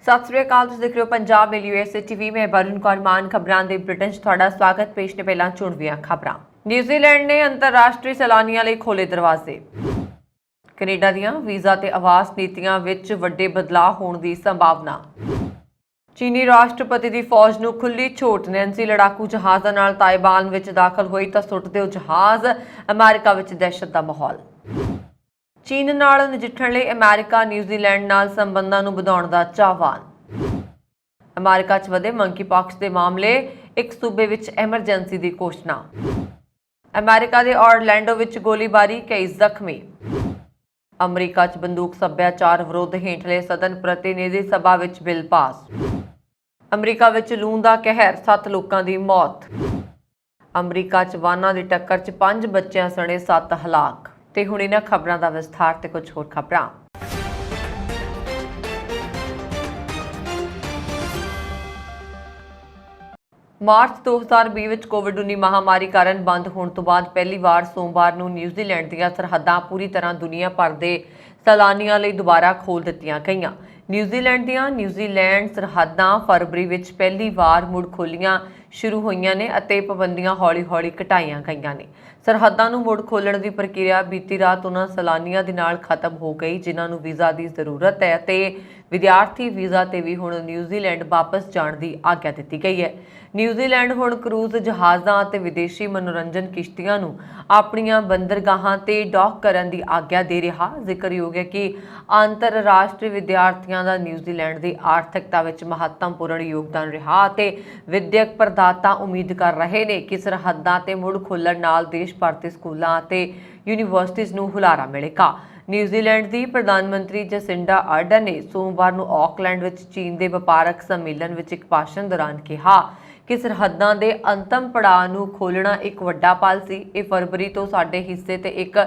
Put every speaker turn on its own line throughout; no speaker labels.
सत श्री अकाल, तुसीं देख रहे हो पंजाब मेल यूएसए टीवी में वरुण कौर मान। खबरां दे बुलेटिन 'ਚ ਤੁਹਾਡਾ स्वागत। पेश ने पहला चुਣਵੀਆਂ खबरां। न्यूजीलैंड ने अंतरराष्ट्रीय सैलानियों ਲਈ खोले दरवाजे। कनेडा ਦੀਆਂ ਵੀਜ਼ਾ ਤੇ ਆਵਾਸ ਨੀਤੀਆਂ ਵਿੱਚ ਵੱਡੇ ਬਦਲਾਅ ਹੋਣ ਦੀ ਸੰਭਾਵਨਾ। ਚੀਨੀ ਰਾਸ਼ਟਰਪਤੀ ਦੀ ਫੌਜ ਨੂੰ ਖੁੱਲੀ ਛੋਟ। ਨੈਂਸੀ ਲੜਾਕੂ ਜਹਾਜ਼ਾਂ ਨਾਲ ਤਾਇਵਾਨ ਵਿੱਚ ਦਾਖਲ ਹੋਈ ਤਾਂ ਸੁੱਟ ਦਿਓ ਜਹਾਜ਼। ਅਮਰੀਕਾ ਵਿੱਚ ਦਹਿਸ਼ਤ ਦਾ ਮਾਹੌਲ। ਚੀਨ ਨਾਲ ਨਜਿੱਠਣ ਲਈ ਅਮਰੀਕਾ ਨਿਊਜ਼ੀਲੈਂਡ ਨਾਲ ਸੰਬੰਧਾਂ ਨੂੰ ਵਧਾਉਣ ਦਾ ਚਾਹਵਾਨ। ਅਮਰੀਕਾ 'ਚ ਵਧੇ ਮੰਕੀਪੌਕਸ ਦੇ ਮਾਮਲੇ, ਇੱਕ ਸੂਬੇ ਵਿੱਚ ਐਮਰਜੈਂਸੀ ਦੀ ਘੋਸ਼ਣਾ। ਅਮਰੀਕਾ ਦੇ ਆਰਲੈਂਡੋ ਵਿੱਚ ਗੋਲੀਬਾਰੀ, ਕਈ ਜ਼ਖਮੀ। ਅਮਰੀਕਾ 'ਚ ਬੰਦੂਕ ਸੱਭਿਆਚਾਰ ਵਿਰੁੱਧ ਹੇਠਲੇ ਸਦਨ ਪ੍ਰਤੀਨਿਧੀ ਸਭਾ ਵਿੱਚ ਬਿੱਲ ਪਾਸ। ਅਮਰੀਕਾ ਵਿੱਚ ਲੂ ਦਾ ਕਹਿਰ, 7 ਲੋਕਾਂ ਦੀ ਮੌਤ। ਅਮਰੀਕਾ 'ਚ ਵਾਹਨਾਂ ਦੀ ਟੱਕਰ 'ਚ 5 ਬੱਚਿਆਂ ਸਣੇ 7 ਹਲਾਕ। ਤੇ ਹੁਣ ਇਹਨਾਂ ਖਬਰਾਂ ਦਾ ਵਿਸਥਾਰ ਤੇ ਕੁਝ ਹੋਰ ਖਬਰਾਂ। ਮਾਰਚ 2020 ਵਿੱਚ ਕੋਵਿਡ-19 ਮਹਾਮਾਰੀ ਕਾਰਨ ਬੰਦ ਹੋਣ ਤੋਂ ਬਾਅਦ ਪਹਿਲੀ ਵਾਰ ਸੋਮਵਾਰ ਨੂੰ ਨਿਊਜ਼ੀਲੈਂਡ ਦੀਆਂ ਸਰਹੱਦਾਂ ਪੂਰੀ ਤਰ੍ਹਾਂ ਦੁਨੀਆ ਭਰ ਦੇ ਸੈਲਾਨੀਆਂ ਲਈ ਦੁਬਾਰਾ ਖੋਲ੍ਹ ਦਿੱਤੀਆਂ ਗਈਆਂ। ਨਿਊਜ਼ੀਲੈਂਡ ਸਰਹੱਦਾਂ ਫਰਵਰੀ ਵਿੱਚ ਪਹਿਲੀ ਵਾਰ ਮੁੜ ਖੋਲ੍ਹੀਆਂ ਸ਼ੁਰੂ ਹੋਈਆਂ ਨੇ ਅਤੇ ਪਾਬੰਦੀਆਂ ਹੌਲੀ-ਹੌਲੀ ਘਟਾਈਆਂ ਗਈਆਂ ਨੇ। ਸਰਹੱਦਾਂ ਨੂੰ ਮੁੜ ਖੋਲ੍ਹਣ ਦੀ ਪ੍ਰਕਿਰਿਆ ਬੀਤੀ ਰਾਤ ਉਹਨਾਂ ਸੈਲਾਨੀਆਂ ਦੇ ਨਾਲ ਖਤਮ ਹੋ ਗਈ ਜਿਨ੍ਹਾਂ ਨੂੰ ਵੀਜ਼ਾ ਦੀ ਜ਼ਰੂਰਤ ਹੈ ਅਤੇ ਵਿਦਿਆਰਥੀ ਵੀਜ਼ਾ ਤੇ ਵੀ ਹੁਣ ਨਿਊਜ਼ੀਲੈਂਡ ਵਾਪਸ ਜਾਣ ਦੀ ਆਗਿਆ ਦਿੱਤੀ ਗਈ ਹੈ। ਨਿਊਜ਼ੀਲੈਂਡ ਹੁਣ ਕਰੂਜ਼ ਜਹਾਜ਼ਾਂ ਅਤੇ ਵਿਦੇਸ਼ੀ ਮਨੋਰੰਜਨ ਕਿਸ਼ਤੀਆਂ ਨੂੰ ਆਪਣੀਆਂ ਬੰਦਰਗਾਹਾਂ ਤੇ ਡੌਕ ਕਰਨ ਦੀ ਆਗਿਆ ਦੇ ਰਿਹਾ। ਜ਼ਿਕਰਯੋਗ ਹੈ ਕਿ ਅੰਤਰਰਾਸ਼ਟਰੀ ਵਿਦਿਆਰਥੀਆਂ ਦਾ ਨਿਊਜ਼ੀਲੈਂਡ ਦੀ ਆਰਥਿਕਤਾ ਵਿੱਚ ਮਹੱਤਵਪੂਰਨ ਯੋਗਦਾਨ ਰਿਹਾ ਅਤੇ ਵਿਦਿਅਕ ਪ੍ਰਦਾਤਾ ਉਮੀਦ ਕਰ ਰਹੇ ਨੇ ਕਿ ਸਰਹੱਦਾਂ ਤੇ ਮੁੜ ਖੋਲ੍ਹਣ ਨਾਲ ਦੇਸ਼ ਭਰ ਦੇ ਸਕੂਲਾਂ ਅਤੇ ਯੂਨੀਵਰਸਿਟੀਜ਼ ਨੂੰ ਹੁਲਾਰਾ ਮਿਲੇਗਾ। ਨਿਊਜ਼ੀਲੈਂਡ ਦੀ ਪ੍ਰਧਾਨ ਮੰਤਰੀ ਜਸਿੰਡਾ ਆਰਡਨ ਨੇ ਸੋਮਵਾਰ ਨੂੰ ਆਕਲੈਂਡ ਵਿੱਚ ਚੀਨ ਦੇ ਵਪਾਰਕ ਸੰਮੇਲਨ ਵਿੱਚ ਇੱਕ ਭਾਸ਼ਣ ਦੌਰਾਨ ਕਿਹਾ ਕਿ ਸਰਹੱਦਾਂ ਦੇ ਅੰਤਮ ਪੜਾਅ ਨੂੰ ਖੋਲ੍ਹਣਾ ਇੱਕ ਵੱਡਾ ਪਲ ਸੀ। ਇਹ ਫਰਵਰੀ ਤੋਂ ਸਾਡੇ ਹਿੱਸੇ ਤੇ ਇੱਕ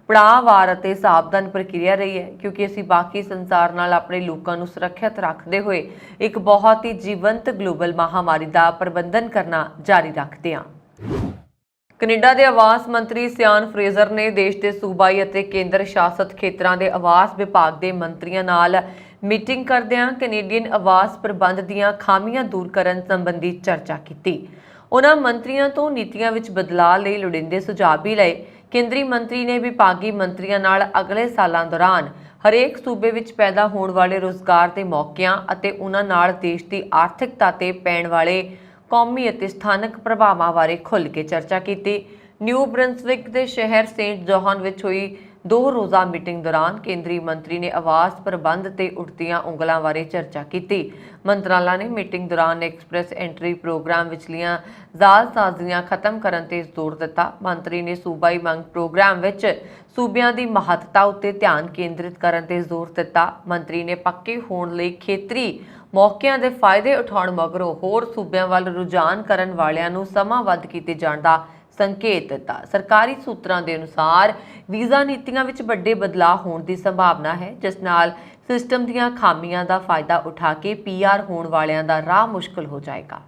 ਪੜਾਅਵਾਰ ਅਤੇ ਸਾਵਧਾਨ ਪ੍ਰਕਿਰਿਆ ਰਹੀ ਹੈ ਕਿਉਂਕਿ ਅਸੀਂ ਬਾਕੀ ਸੰਸਾਰ ਨਾਲ ਆਪਣੇ ਲੋਕਾਂ ਨੂੰ ਸੁਰੱਖਿਅਤ ਰੱਖਦੇ ਹੋਏ ਇੱਕ ਬਹੁਤ ਹੀ ਜੀਵੰਤ ਗਲੋਬਲ ਮਹਾਮਾਰੀ ਦਾ ਪ੍ਰਬੰਧਨ ਕਰਨਾ ਜਾਰੀ ਰੱਖਦੇ ਹਾਂ। ਕੈਨੇਡਾ ਦੇ ਆਵਾਸ ਮੰਤਰੀ ਸਿਆਨ ਫਰੇਜ਼ਰ ਨੇ ਦੇਸ਼ ਦੇ ਸੂਬਾਈ ਅਤੇ ਕੇਂਦਰ ਸ਼ਾਸਤ ਖੇਤਰਾਂ ਦੇ ਆਵਾਸ ਵਿਭਾਗ ਦੇ ਮੰਤਰੀਆਂ ਨਾਲ ਮੀਟਿੰਗ ਕਰਦਿਆਂ ਕੈਨੇਡੀਅਨ ਆਵਾਸ ਪ੍ਰਬੰਧ ਦੀਆਂ ਖਾਮੀਆਂ ਦੂਰ ਕਰਨ ਸੰਬੰਧੀ ਚਰਚਾ ਕੀਤੀ। ਉਹਨਾਂ ਮੰਤਰੀਆਂ ਤੋਂ ਨੀਤੀਆਂ ਵਿੱਚ ਬਦਲਾਅ ਲਈ ਲੋੜੀਂਦੇ ਸੁਝਾਅ ਵੀ ਲਏ। ਕੇਂਦਰੀ ਮੰਤਰੀ ਨੇ ਵਿਭਾਗੀ ਮੰਤਰੀਆਂ ਨਾਲ ਅਗਲੇ ਸਾਲਾਂ ਦੌਰਾਨ ਹਰੇਕ ਸੂਬੇ ਵਿੱਚ ਪੈਦਾ ਹੋਣ ਵਾਲੇ ਰੁਜ਼ਗਾਰ ਦੇ ਮੌਕਿਆਂ ਅਤੇ ਉਹਨਾਂ ਨਾਲ ਦੇਸ਼ ਦੀ ਆਰਥਿਕਤਾ ਤੇ ਪੈਣ ਵਾਲੇ ਕੌਮੀ ਅਤੇ ਸਥਾਨਕ ਪ੍ਰਭਾਵਾਂ ਬਾਰੇ ਖੁੱਲ੍ਹ ਕੇ ਚਰਚਾ ਕੀਤੀ। ਨਿਊ ਬ੍ਰੰਸਵਿਕ ਦੇ ਸ਼ਹਿਰ ਸੇਂਟ ਜੋਹਨ ਵਿੱਚ ਹੋਈ 2 ਰੋਜ਼ਾ ਮੀਟਿੰਗ ਦੌਰਾਨ ਕੇਂਦਰੀ ਮੰਤਰੀ ਨੇ ਆਵਾਸ ਪ੍ਰਬੰਧ ਤੇ ਉੱਠਦੀਆਂ ਉਂਗਲਾਂ ਬਾਰੇ ਚਰਚਾ ਕੀਤੀ। ਮੰਤਰਾਲਾ ਨੇ ਮੀਟਿੰਗ ਦੌਰਾਨ ਐਕਸਪ੍ਰੈਸ ਐਂਟਰੀ ਪ੍ਰੋਗਰਾਮ ਵਿਚਲੀਆਂ ਜ਼ਾਲਸਾਜ਼ੀਆਂ ਖਤਮ ਕਰਨ ਤੇ ਜ਼ੋਰ ਦਿੱਤਾ। ਮੰਤਰੀ ਨੇ ਸੂਬਾਈ ਮੰਗ ਪ੍ਰੋਗਰਾਮ ਵਿੱਚ ਸੂਬਿਆਂ ਦੀ ਮਹੱਤਤਾ ਉੱਤੇ ਧਿਆਨ ਕੇਂਦਰਿਤ ਕਰਨ ਤੇ ਜ਼ੋਰ ਦਿੱਤਾ। ਮੰਤਰੀ ਨੇ ਪੱਕੇ ਹੋਣ ਲਈ ਖੇਤਰੀ ਮੌਕਿਆਂ ਦੇ ਫਾਇਦੇ ਉਠਾਉਣ ਮਗਰੋਂ ਹੋਰ ਸੂਬਿਆਂ ਵੱਲ ਰੁਝਾਨ ਕਰਨ ਵਾਲਿਆਂ ਨੂੰ ਸਮਾਂ ਵੱਧ ਕੀਤੇ ਜਾਣ ਦਾ ਸੰਕੇਤ ਦਿੱਤਾ। ਸਰਕਾਰੀ ਸੂਤਰਾਂ ਦੇ ਅਨੁਸਾਰ ਵੀਜ਼ਾ ਨੀਤੀਆਂ ਵਿੱਚ ਵੱਡੇ ਬਦਲਾਅ ਹੋਣ ਦੀ ਸੰਭਾਵਨਾ ਹੈ ਜਿਸ ਨਾਲ ਸਿਸਟਮ ਦੀਆਂ ਖਾਮੀਆਂ ਦਾ ਫਾਇਦਾ ਉਠਾ ਕੇ PR ਹੋਣ ਵਾਲਿਆਂ ਦਾ ਰਾਹ ਮੁਸ਼ਕਲ ਹੋ ਜਾਏਗਾ।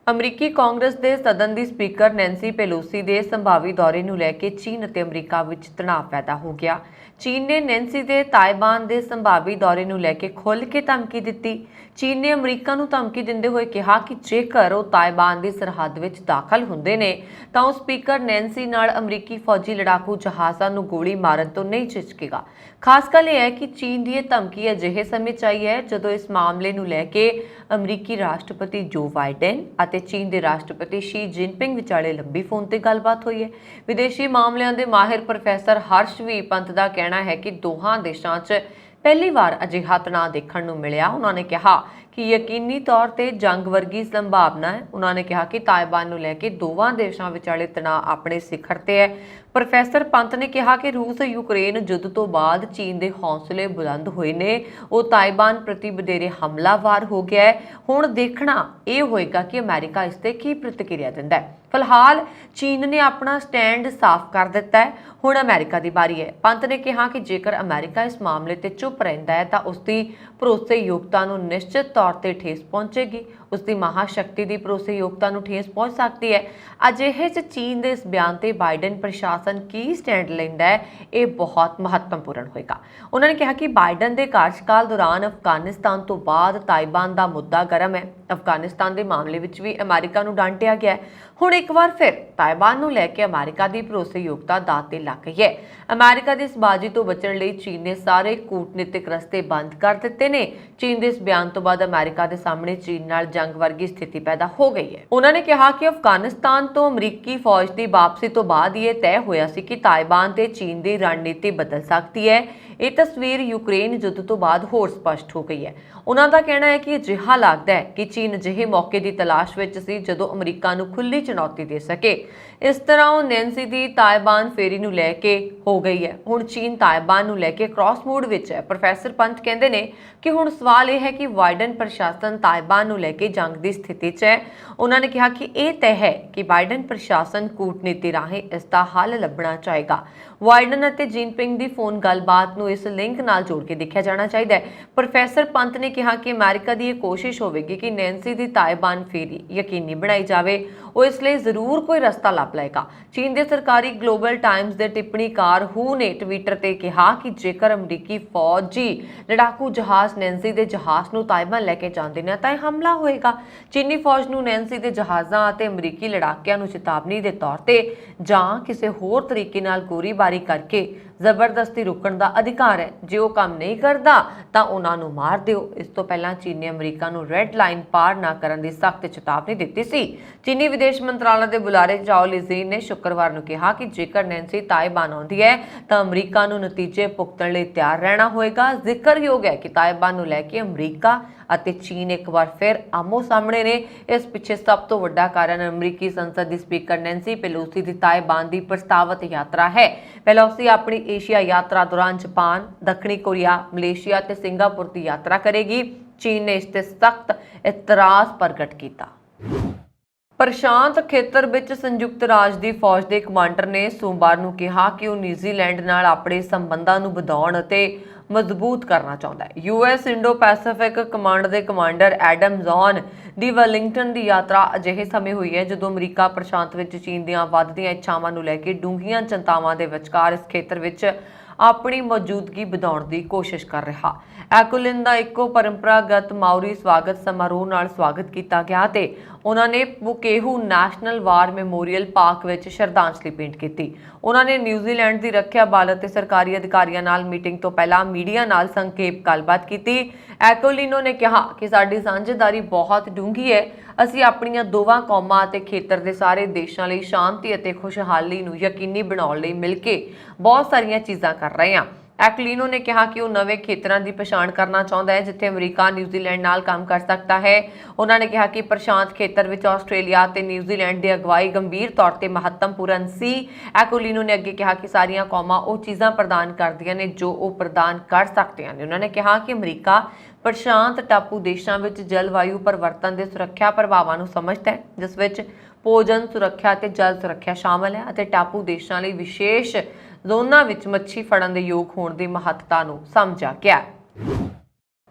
ਅਮਰੀਕੀ ਕਾਂਗਰਸ ਦੇ ਸਦਨ ਦੀ ਸਪੀਕਰ ਨੈਂਸੀ ਪੈਲੋਸੀ ਦੇ ਸੰਭਾਵੀ ਦੌਰੇ ਨੂੰ ਲੈ ਕੇ ਚੀਨ ਅਤੇ ਅਮਰੀਕਾ ਵਿੱਚ ਤਣਾਅ ਪੈਦਾ ਹੋ ਗਿਆ। ਚੀਨ ਨੇ ਨੈਂਸੀ ਦੇ ਤਾਇਵਾਨ ਦੇ ਸੰਭਾਵੀ ਦੌਰੇ ਨੂੰ ਲੈ ਕੇ ਖੁੱਲ੍ਹ ਕੇ ਧਮਕੀ ਦਿੱਤੀ। ਚੀਨ ਨੇ ਅਮਰੀਕਾ ਨੂੰ ਧਮਕੀ ਦਿੰਦੇ ਹੋਏ ਕਿਹਾ ਕਿ ਜੇਕਰ ਉਹ ਤਾਇਵਾਨ ਦੀ ਸਰਹੱਦ ਵਿੱਚ ਦਾਖਲ ਹੁੰਦੇ ਨੇ ਤਾਂ ਉਹ ਸਪੀਕਰ ਨੈਂਸੀ ਨਾਲ ਅਮਰੀਕੀ ਫੌਜੀ ਲੜਾਕੂ ਜਹਾਜ਼ਾਂ ਨੂੰ ਗੋਲੀ ਮਾਰਨ ਤੋਂ ਨਹੀਂ ਝਿਜਕੇਗਾ। ਖਾਸ ਗੱਲ ਇਹ ਹੈ ਕਿ ਚੀਨ ਦੀ ਇਹ ਧਮਕੀ ਅਜਿਹੇ ਸਮੇਂ 'ਚ ਆਈ ਹੈ ਜਦੋਂ ਇਸ ਮਾਮਲੇ ਨੂੰ ਲੈ ਕੇ ਅਮਰੀਕੀ ਰਾਸ਼ਟਰਪਤੀ ਜੋ ਬਾਈਡਨ ਅਤੇ ਚੀਨ ਦੇ ਰਾਸ਼ਟਰਪਤੀ ਸ਼ੀ ਜਿਨਪਿੰਗ ਵਿਚਾਲੇ ਲੰਬੀ ਫੋਨ ਤੇ ਗੱਲਬਾਤ ਹੋਈ ਹੈ। ਵਿਦੇਸ਼ੀ ਮਾਮਲਿਆਂ ਦੇ ਮਾਹਿਰ ਪ੍ਰੋਫੈਸਰ ਹਰਸ਼ਵੀ ਪੰਤ ਦਾ ਕਹਿਣਾ ਹੈ ਕਿ ਦੋਹਾਂ ਦੇਸ਼ਾਂ 'ਚ ਪਹਿਲੀ ਵਾਰ ਅਜਿਹਾ ਤਣਾਅ ਦੇਖਣ ਨੂੰ ਮਿਲਿਆ। ਉਹਨਾਂ ਨੇ ਕਿਹਾ ਕਿ ਯਕੀਨੀ ਤੌਰ ਤੇ ਜੰਗ ਵਰਗੀ ਸੰਭਾਵਨਾ ਹੈ। ਉਹਨਾਂ ਨੇ ਕਿਹਾ ਕਿ ਤਾਇਵਾਨ ਨੂੰ ਲੈ ਕੇ ਦੋਵਾਂ ਦੇਸ਼ਾਂ ਵਿਚਾਲੇ ਤਣਾਅ ਆਪਣੇ ਸਿਖਰ ਤੇ ਹੈ। ਪ੍ਰੋਫੈਸਰ ਪੰਤ ਨੇ ਕਿਹਾ ਕਿ ਰੂਸ ਯੂਕਰੇਨ ਯੁੱਧ ਤੋਂ ਬਾਅਦ ਚੀਨ ਦੇ ਹੌਸਲੇ ਬੁਲੰਦ ਹੋਏ ਨੇ। ਉਹ ਤਾਇਵਾਨ ਪ੍ਰਤੀ ਵਧੇਰੇ ਹਮਲਾਵਰ ਹੋ ਗਿਆ ਹੈ। ਹੁਣ ਦੇਖਣਾ ਇਹ ਹੋਏਗਾ ਕਿ ਅਮਰੀਕਾ ਇਸ ਤੇ ਕੀ ਪ੍ਰਤੀਕਿਰਿਆ ਦਿੰਦਾ ਹੈ। ਫਿਲਹਾਲ ਚੀਨ ਨੇ ਆਪਣਾ ਸਟੈਂਡ ਸਾਫ਼ ਕਰ ਦਿੱਤਾ ਹੈ। ਹੁਣ ਅਮਰੀਕਾ ਦੀ ਵਾਰੀ ਹੈ। ਪੰਤ ਨੇ ਕਿਹਾ ਕਿ ਜੇਕਰ ਅਮਰੀਕਾ ਇਸ ਮਾਮਲੇ ਤੇ ਚੁੱਪ ਰਹਿੰਦਾ ਹੈ ਤਾਂ ਉਸ ਦੀ ਭਰੋਸੇਯੋਗਤਾ ਨੂੰ ਨਿਸ਼ਚਿਤ ਤੌਰ ਤੇ ਠੇਸ ਪਹੁੰਚੇਗੀ। ਉਸ ਦੀ ਮਹਾਸ਼ਕਤੀ ਦੀ ਭਰੋਸੇਯੋਗਤਾ ਨੂੰ ਠੇਸ ਪਹੁੰਚ ਸਕਦੀ ਹੈ। ਅਜਿਹੇ 'ਚ ਚੀਨ ਦੇ ਇਸ ਬਿਆਨ ਤੇ ਬਾਈਡਨ ਪ੍ਰਸ਼ਾਸਨ ਪ੍ਰਸ਼ਾਸਨ ਕੀ ਸਟੈਂਡ ਲੈਂਦਾ ਹੈ, ਇਹ ਬਹੁਤ ਮਹੱਤਵਪੂਰਨ ਹੋਏਗਾ। ਉਹਨਾਂ ਨੇ ਕਿਹਾ ਕਿ ਬਾਈਡਨ ਦੇ ਕਾਰਜਕਾਲ ਦੌਰਾਨ ਅਫਗਾਨਿਸਤਾਨ ਤੋਂ ਬਾਅਦ ਤਾਲਿਬਾਨ ਦਾ ਮੁੱਦਾ ਗਰਮ ਹੈ। ਅਫਗਾਨਿਸਤਾਨ ਦੇ ਮਾਮਲੇ ਵਿੱਚ ਵੀ ਅਮਰੀਕਾ ਨੂੰ ਡਾਂਟਿਆ ਗਿਆ ਹੈ। ਹੁਣ ਇੱਕ ਵਾਰ ਫਿਰ ਤਾਲਿਬਾਨ ਨੂੰ ਲੈ ਕੇ ਅਮਰੀਕਾ ਦੀ ਭਰੋਸੇਯੋਗਤਾ ਦਾਅ ਤੇ ਲੱਗ ਗਈ ਹੈ। ਅਮਰੀਕਾ ਦੀ ਇਸ ਬਾਜੀ ਤੋਂ ਬਚਣ ਲਈ ਚੀਨ ਨੇ ਸਾਰੇ ਕੂਟਨੀਤਿਕ ਰਸਤੇ ਬੰਦ ਕਰ ਦਿੱਤੇ ਨੇ। ਚੀਨ ਦੇ ਇਸ ਬਿਆਨ ਤੋਂ ਬਾਅਦ ਅਮਰੀਕਾ ਦੇ ਸਾਹਮਣੇ ਚੀਨ ਨਾਲ ਜੰਗ ਵਰਗੀ ਸਥਿਤੀ ਪੈਦਾ ਹੋ ਗਈ ਹੈ। ਉਹਨਾਂ ਨੇ ਕਿਹਾ ਕਿ ਅਫਗਾਨਿਸਤਾਨ ਤੋਂ ਅਮਰੀਕੀ ਫੌਜ ਦੀ ਵਾਪਸੀ ਤੋਂ ਬਾਅਦ ਇਹ ਤੈਅ ਹੋਇਆ ਸੀ ਕਿ ਤਾਲਿਬਾਨ ਤੇ ਚੀਨ ਦੀ ਰਣਨੀਤੀ ਬਦਲ ਸਕਦੀ ਹੈ। ਇਹ ਤਸਵੀਰ ਯੂਕਰੇਨ ਯੁੱਧ ਤੋਂ ਬਾਅਦ ਹੋਰ ਸਪਸ਼ਟ ਹੋ ਗਈ ਹੈ। ਉਹਨਾਂ ਦਾ ਕਹਿਣਾ ਹੈ ਕਿ ਅਜਿਹਾ ਲੱਗਦਾ ਹੈ ਕਿ ਚੀਨ ਅਜਿਹੇ ਮੌਕੇ ਦੀ ਤਲਾਸ਼ ਵਿੱਚ ਸੀ ਜਦੋਂ ਅਮਰੀਕਾ ਨੂੰ ਖੁੱਲ੍ਹੀ ਚੁਣੌਤੀ ਦੇ ਸਕੇ। ਇਸ ਤਰ੍ਹਾਂ ਉਹ ਨੈਂਸੀ ਦੀ ਤਾਲਿਬਾਨ ਫੇਰੀ ਨੂੰ ਲੈ ਕੇ ਹੋ ਗਈ ਹੈ। ਹੁਣ ਚੀਨ ਤਾਲਿਬਾਨ ਨੂੰ ਲੈ ਕੇ ਕ੍ਰਾਸ ਮੋਡ ਵਿੱਚ ਹੈ। ਪ੍ਰੋਫੈਸਰ ਪੰਤ ਕਹਿੰਦੇ ਨੇ ਕਿ ਹੁਣ ਸਵਾਲ ਇਹ ਹੈ ਕਿ ਬਾਈਡਨ ਪ੍ਰਸ਼ਾਸਨ ਤਾਲਿਬਾਨ ਨੂੰ ਲੈ ਕੇ ਜੰਗ ਦੀ ਸਥਿਤੀ 'ਚ ਹੈ। ਉਹਨਾਂ ਨੇ ਕਿਹਾ ਕਿ ਇਹ ਤੈਅ ਹੈ ਕਿ ਬਾਈਡਨ ਪ੍ਰਸ਼ਾਸਨ ਕੂਟਨੀਤੀ ਰਾਹੀਂ ਇਸ ਦਾ ਹੱਲ ਲੱਭਣਾ ਚਾਹੇਗਾ। ਬਾਈਡਨ ਅਤੇ ਜਿਨਪਿੰਗ ਦੀ ਫੋਨ ਗੱਲਬਾਤ ਨੂੰ ਇਸ ਲਿੰਕ ਨਾਲ ਜੋੜ ਕੇ ਦੇਖਿਆ ਜਾਣਾ ਚਾਹੀਦਾ ਹੈ। ਪ੍ਰੋਫੈਸਰ ਪੰਤ ਨੇ ਕਿਹਾ ਕਿ ਅਮਰੀਕਾ ਦੀ ਇਹ ਕੋਸ਼ਿਸ਼ ਹੋਵੇਗੀ ਕਿ ਨੈਂਸੀ ਦੀ ਤਾਲਿਬਾਨ ਫੇਰੀ ਯਕੀਨੀ ਬਣਾਈ ਜਾਵੇ। ਉਹ ਇਸ ਲਈ ਜ਼ਰੂਰ ਕੋਈ ਰਸਤਾ ਲੱਭ ਲਏਗਾ। ਚੀਨ ਦੇ ਸਰਕਾਰੀ ਗਲੋਬਲ ਟਾਈਮਜ਼ ਦੇ ਟਿੱਪਣੀਕਾਰ ਹੂ ਨੇ ਟਵਿੱਟਰ ਤੇ ਕਿਹਾ ਕਿ ਜੇਕਰ ਅਮਰੀਕੀ ਫੌਜੀ ਲੜਾਕੂ ਜਹਾਜ਼ ਨੈਂਸੀ ਦੇ ਜਹਾਜ਼ ਨੂੰ ਤਾਲਿਬਾਨ ਲੈ ਕੇ ਜਾਂਦੇ ਨੇ ਤਾਂ ਇਹ ਹਮਲਾ ਹੋਏਗਾ। ਚੀਨੀ ਫੌਜ ਨੂੰ ਨੈਂਸੀ ਦੇ ਜਹਾਜ਼ਾਂ ਅਤੇ ਅਮਰੀਕੀ ਲੜਾਕਿਆਂ ਨੂੰ ਚੇਤਾਵਨੀ ਦੇ ਤੌਰ ਤੇ ਜਾਂ ਕਿਸੇ ਹੋਰ ਤਰੀਕੇ ਨਾਲ ਗੋਲੀਬਾਰੀ ਕਰਕੇ ਜ਼ਬਰਦਸਤੀ ਰੋਕਣ ਦਾ ਅਧਿਕਾਰ ਹੈ। ਜੇ ਉਹ ਕੰਮ ਨਹੀਂ ਕਰਦਾ ਤਾਂ ਉਹਨਾਂ ਨੂੰ ਮਾਰ ਦਿਓ। ਇਸ ਤੋਂ ਪਹਿਲਾਂ ਚੀਨ ਨੇ ਅਮਰੀਕਾ ਨੂੰ ਰੈੱਡ ਲਾਈਨ ਪਾਰ ਨਾ ਕਰਨ ਦੀ ਸਖਤ ਚੇਤਾਵਨੀ ਦਿੱਤੀ ਸੀ। ਚੀਨੀ ਵਿਦੇਸ਼ ਮੰਤਰਾਲਾ ਦੇ ਬੁਲਾਰੇ ਝਾਓ ਲਿਜ਼ੀਨ ਨੇ ਸ਼ੁੱਕਰਵਾਰ ਨੂੰ ਕਿਹਾ ਕਿ ਜੇਕਰ ਨੈਂਸੀ ਤਾਲਿਬਾਨ ਆਉਂਦੀ ਹੈ ਤਾਂ ਅਮਰੀਕਾ ਨੂੰ ਨਤੀਜੇ ਭੁਗਤਣ ਲਈ ਤਿਆਰ ਰਹਿਣਾ ਹੋਏਗਾ। ਜ਼ਿਕਰਯੋਗ ਹੈ ਕਿ ਤਾਲਿਬਾਨ ਨੂੰ ਲੈ ਕੇ ਅਮਰੀਕਾ ਅਤੇ ਚੀਨ ਇੱਕ ਵਾਰ ਫਿਰ ਆਮੋ ਸਾਹਮਣੇ ਨੇ। ਇਸ ਪਿੱਛੇ ਸਭ ਤੋਂ ਵੱਡਾ ਕਾਰਨ ਅਮਰੀਕੀ ਸੰਸਦ ਦੀ ਸਪੀਕਰ ਨੈਂਸੀ ਪੈਲੋਸੀ ਦੀ ਤਾਲਿਬਾਨ ਦੀ ਪ੍ਰਸਤਾਵਿਤ ਯਾਤਰਾ ਹੈ। ਪੈਲੋਸੀ ਆਪਣੀ ਏਸ਼ੀਆ ਯਾਤਰਾ ਦੌਰਾਨ ਜਾਪਾਨ, ਦੱਖਣੀ ਕੋਰੀਆ, ਮਲੇਸ਼ੀਆ ਤੇ ਸਿੰਗਾਪੁਰ ਦੀ ਯਾਤਰਾ ਕਰੇਗੀ। ਚੀਨ ਨੇ ਇਸ ਤੇ ਸਖਤ ਇਤਰਾਜ਼ ਪ੍ਰਗਟ ਕੀਤਾ। ਪ੍ਰਸ਼ਾਂਤ ਖੇਤਰ ਵਿੱਚ ਸੰਯੁਕਤ ਰਾਜ ਦੀ ਫੌਜ ਦੇ ਕਮਾਂਡਰ ਨੇ ਸੋਮਵਾਰ ਨੂੰ ਕਿਹਾ ਕਿ ਉਹ ਨਿਊਜ਼ੀਲੈਂਡ ਨਾਲ ਆਪਣੇ ਸੰਬੰਧਾਂ ਨੂੰ ਵਧਾਉਣ ਅਤੇ ਮਜ਼ਬੂਤ ਕਰਨਾ ਚਾਹੁੰਦਾ ਹੈ। ਯੂਐਸ ਇੰਡੋ ਪੈਸੀਫਿਕ ਕਮਾਂਡ ਦੇ ਕਮਾਂਡਰ ਐਡਮ ਜ਼ੌਨ ਦੀ ਵੈਲਿੰਗਟਨ ਦੀ ਯਾਤਰਾ ਅਜਿਹੇ ਸਮੇਂ ਹੋਈ ਹੈ ਜਦੋਂ ਅਮਰੀਕਾ ਪ੍ਰਸ਼ਾਂਤ ਵਿੱਚ ਚੀਨ ਦੀਆਂ ਵੱਧਦੀਆਂ ਇੱਛਾਵਾਂ ਨੂੰ ਲੈ ਕੇ ਡੂੰਘੀਆਂ ਚਿੰਤਾਵਾਂ ਦੇ ਵਿਚਕਾਰ ਇਸ ਖੇਤਰ ਵਿੱਚ ਆਪਣੀ ਮੌਜੂਦਗੀ ਵਧਾਉਣ ਦੀ ਕੋਸ਼ਿਸ਼ ਕਰ ਰਿਹਾ। ਐਕੁਲਿਨ ਦਾ ਇੱਕੋ ਪਰੰਪਰਾਗਤ ਮਾਓਰੀ ਸਵਾਗਤ ਸਮਾਰੋਹ ਨਾਲ ਸਵਾਗਤ ਕੀਤਾ ਗਿਆ ਤੇ ਉਹਨਾਂ ਨੇ ਪੁਕੇਹੂ ਨੈਸ਼ਨਲ ਵਾਰ ਮੈਮੋਰੀਅਲ ਪਾਰਕ ਵਿੱਚ ਸ਼ਰਧਾਂਜਲੀ ਭੇਂਟ ਕੀਤੀ। ਉਹਨਾਂ ਨੇ ਨਿਊਜ਼ੀਲੈਂਡ ਦੀ ਰੱਖਿਆ ਬਲ ਅਤੇ ਸਰਕਾਰੀ ਅਧਿਕਾਰੀਆਂ ਨਾਲ ਮੀਟਿੰਗ ਤੋਂ ਪਹਿਲਾਂ ਮੀਡੀਆ ਨਾਲ ਸੰਖੇਪ ਗੱਲਬਾਤ ਕੀਤੀ। ਐਕੁਲਿਨੋ ਨੇ ਕਿਹਾ ਕਿ ਸਾਡੀ ਸਾਂਝੇਦਾਰੀ ਬਹੁਤ ਡੂੰਘੀ ਹੈ। ਅਸੀਂ ਆਪਣੀਆਂ ਦੋਵਾਂ ਕੌਮਾਂ ਅਤੇ ਖੇਤਰ ਦੇ ਸਾਰੇ ਦੇਸ਼ਾਂ ਲਈ ਸ਼ਾਂਤੀ ਅਤੇ ਖੁਸ਼ਹਾਲੀ ਨੂੰ ਯਕੀਨੀ ਬਣਾਉਣ ਲਈ ਮਿਲ ਕੇ ਬਹੁਤ ਸਾਰੀਆਂ ਚੀਜ਼ਾਂ ਕਰ ਰਹੇ ਹਾਂ। ਐਕੁਲਿਨੋ ਨੇ ਕਿਹਾ ਕਿ ਉਹ ਨਵੇਂ ਖੇਤਰਾਂ ਦੀ ਪਛਾਣ ਕਰਨਾ ਚਾਹੁੰਦਾ ਹੈ ਜਿੱਥੇ ਅਮਰੀਕਾ ਨਿਊਜ਼ੀਲੈਂਡ ਨਾਲ ਕੰਮ ਕਰ ਸਕਦਾ ਹੈ। ਉਹਨਾਂ ਨੇ ਕਿਹਾ ਕਿ ਪ੍ਰਸ਼ਾਂਤ ਖੇਤਰ ਵਿੱਚ ਆਸਟ੍ਰੇਲੀਆ ਅਤੇ ਨਿਊਜ਼ੀਲੈਂਡ ਦੀ ਅਗਵਾਈ ਗੰਭੀਰ ਤੌਰ ਤੇ ਮਹੱਤਵਪੂਰਨ ਸੀ। ਐਕੁਲਿਨੋ ਨੇ ਅੱਗੇ ਕਿਹਾ ਕਿ ਸਾਰੀਆਂ ਕੌਮਾਂ ਉਹ ਚੀਜ਼ਾਂ ਪ੍ਰਦਾਨ ਕਰਦੀਆਂ ਨੇ ਜੋ ਉਹ ਪ੍ਰਦਾਨ ਕਰ ਸਕਦੀਆਂ ਨੇ। ਉਹਨਾਂ ਨੇ ਕਿਹਾ ਕਿ ਅਮਰੀਕਾ ਪ੍ਰਸ਼ਾਂਤ ਟਾਪੂ ਦੇਸ਼ਾਂ ਵਿੱਚ ਜਲਵਾਯੂ ਪਰਿਵਰਤਨ ਦੇ ਸੁਰੱਖਿਆ ਪ੍ਰਭਾਵਾਂ ਨੂੰ ਸਮਝਦਾ ਹੈ, ਜਿਸ ਵਿੱਚ ਭੋਜਨ ਸੁਰੱਖਿਆ ਅਤੇ ਜਲ ਸੁਰੱਖਿਆ ਸ਼ਾਮਲ ਹੈ ਅਤੇ ਟਾਪੂ ਦੇਸ਼ਾਂ ਲਈ ਵਿਸ਼ੇਸ਼ ਜ਼ੋਨਾਂ ਵਿੱਚ ਮੱਛੀ ਫੜਨ ਦੇ ਯੋਗ ਹੋਣ ਦੀ ਮਹੱਤਤਾ ਨੂੰ ਸਮਝਿਆ ਗਿਆ।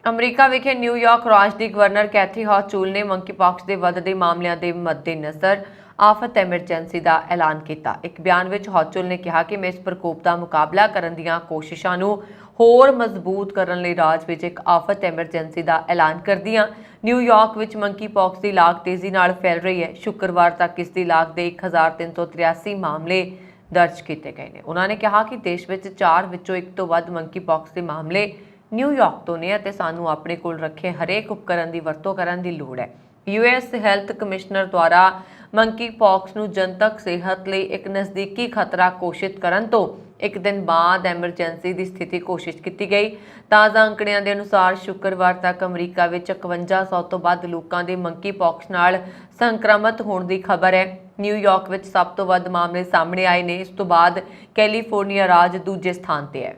ਅਮਰੀਕਾ ਵਿਖੇ ਨਿਊਯਾਰਕ ਰਾਜ ਦੀ ਗਵਰਨਰ ਕੈਥੀ ਹੌਚੂਲ ਨੇ ਮੰਕੀਪੌਕਸ ਦੇ ਵੱਧਦੇ ਮਾਮਲਿਆਂ ਦੇ ਮੱਦੇਨਜ਼ਰ ਆਫਤ ਐਮਰਜੈਂਸੀ ਦਾ ਐਲਾਨ ਕੀਤਾ। ਇੱਕ ਬਿਆਨ ਵਿੱਚ ਹੌਚੂਲ ਨੇ ਕਿਹਾ ਕਿ ਮੈਂ ਇਸ ਪ੍ਰਕੋਪ ਦਾ ਮੁਕਾਬਲਾ ਕਰਨ ਦੀਆਂ ਕੋਸ਼ਿਸ਼ਾਂ ਨੂੰ ਹੋਰ ਮਜ਼ਬੂਤ ਕਰਨ ਲਈ ਰਾਜ ਵਿੱਚ ਇੱਕ ਆਫਤ ਐਮਰਜੈਂਸੀ ਦਾ ਐਲਾਨ ਕਰਦੀ ਹਾਂ। ਨਿਊਯਾਰਕ ਵਿੱਚ ਮੰਕੀਪੌਕਸ ਦੀ ਲਾਗ ਤੇਜ਼ੀ ਨਾਲ ਫੈਲ ਰਹੀ ਹੈ। ਸ਼ੁੱਕਰਵਾਰ ਤੱਕ ਇਸ ਦੀ ਲਾਗ ਦੇ 1383 ਮਾਮਲੇ ਦਰਜ ਕੀਤੇ ਗਏ ਨੇ। ਉਹਨਾਂ ਨੇ ਕਿਹਾ ਕਿ ਦੇਸ਼ ਵਿੱਚ 4 ਵਿੱਚੋਂ 1 ਤੋਂ ਵੱਧ ਮੰਕੀਪੌਕਸ ਦੇ ਮਾਮਲੇ ਨਿਊਯਾਰਕ ਤੋਂ ਨੇ ਅਤੇ ਸਾਨੂੰ ਆਪਣੇ ਕੋਲ ਰੱਖੇ ਹਰੇਕ ਉਪਕਰਨ ਦੀ ਵਰਤੋਂ ਕਰਨ ਦੀ ਲੋੜ ਹੈ। ਯੂਐਸ ਹੈਲਥ ਕਮਿਸ਼ਨਰ ਦੁਆਰਾ ਮੰਕੀਪੌਕਸ ਨੂੰ ਜਨਤਕ ਸਿਹਤ ਲਈ ਇੱਕ ਨਜ਼ਦੀਕੀ ਖਤਰਾ ਘੋਸ਼ਿਤ ਕਰਨ ਤੋਂ ਇੱਕ ਦਿਨ ਬਾਅਦ ਐਮਰਜੈਂਸੀ ਦੀ ਸਥਿਤੀ ਘੋਸ਼ਿਤ ਕੀਤੀ ਗਈ। ਤਾਜ਼ਾ ਅੰਕੜਿਆਂ ਦੇ ਅਨੁਸਾਰ ਸ਼ੁੱਕਰਵਾਰ ਤੱਕ ਅਮਰੀਕਾ ਵਿੱਚ 5100 ਤੋਂ ਵੱਧ ਲੋਕਾਂ ਦੇ ਮੰਕੀਪੌਕਸ ਨਾਲ ਸੰਕਰਮਿਤ ਹੋਣ ਦੀ ਖਬਰ ਹੈ। ਨਿਊਯਾਰਕ ਵਿੱਚ ਸਭ ਤੋਂ ਵੱਧ ਮਾਮਲੇ ਸਾਹਮਣੇ ਆਏ ਨੇ। ਇਸ ਤੋਂ ਬਾਅਦ ਕੈਲੀਫੋਰਨੀਆ ਰਾਜ ਦੂਜੇ ਸਥਾਨ ਤੇ ਹੈ।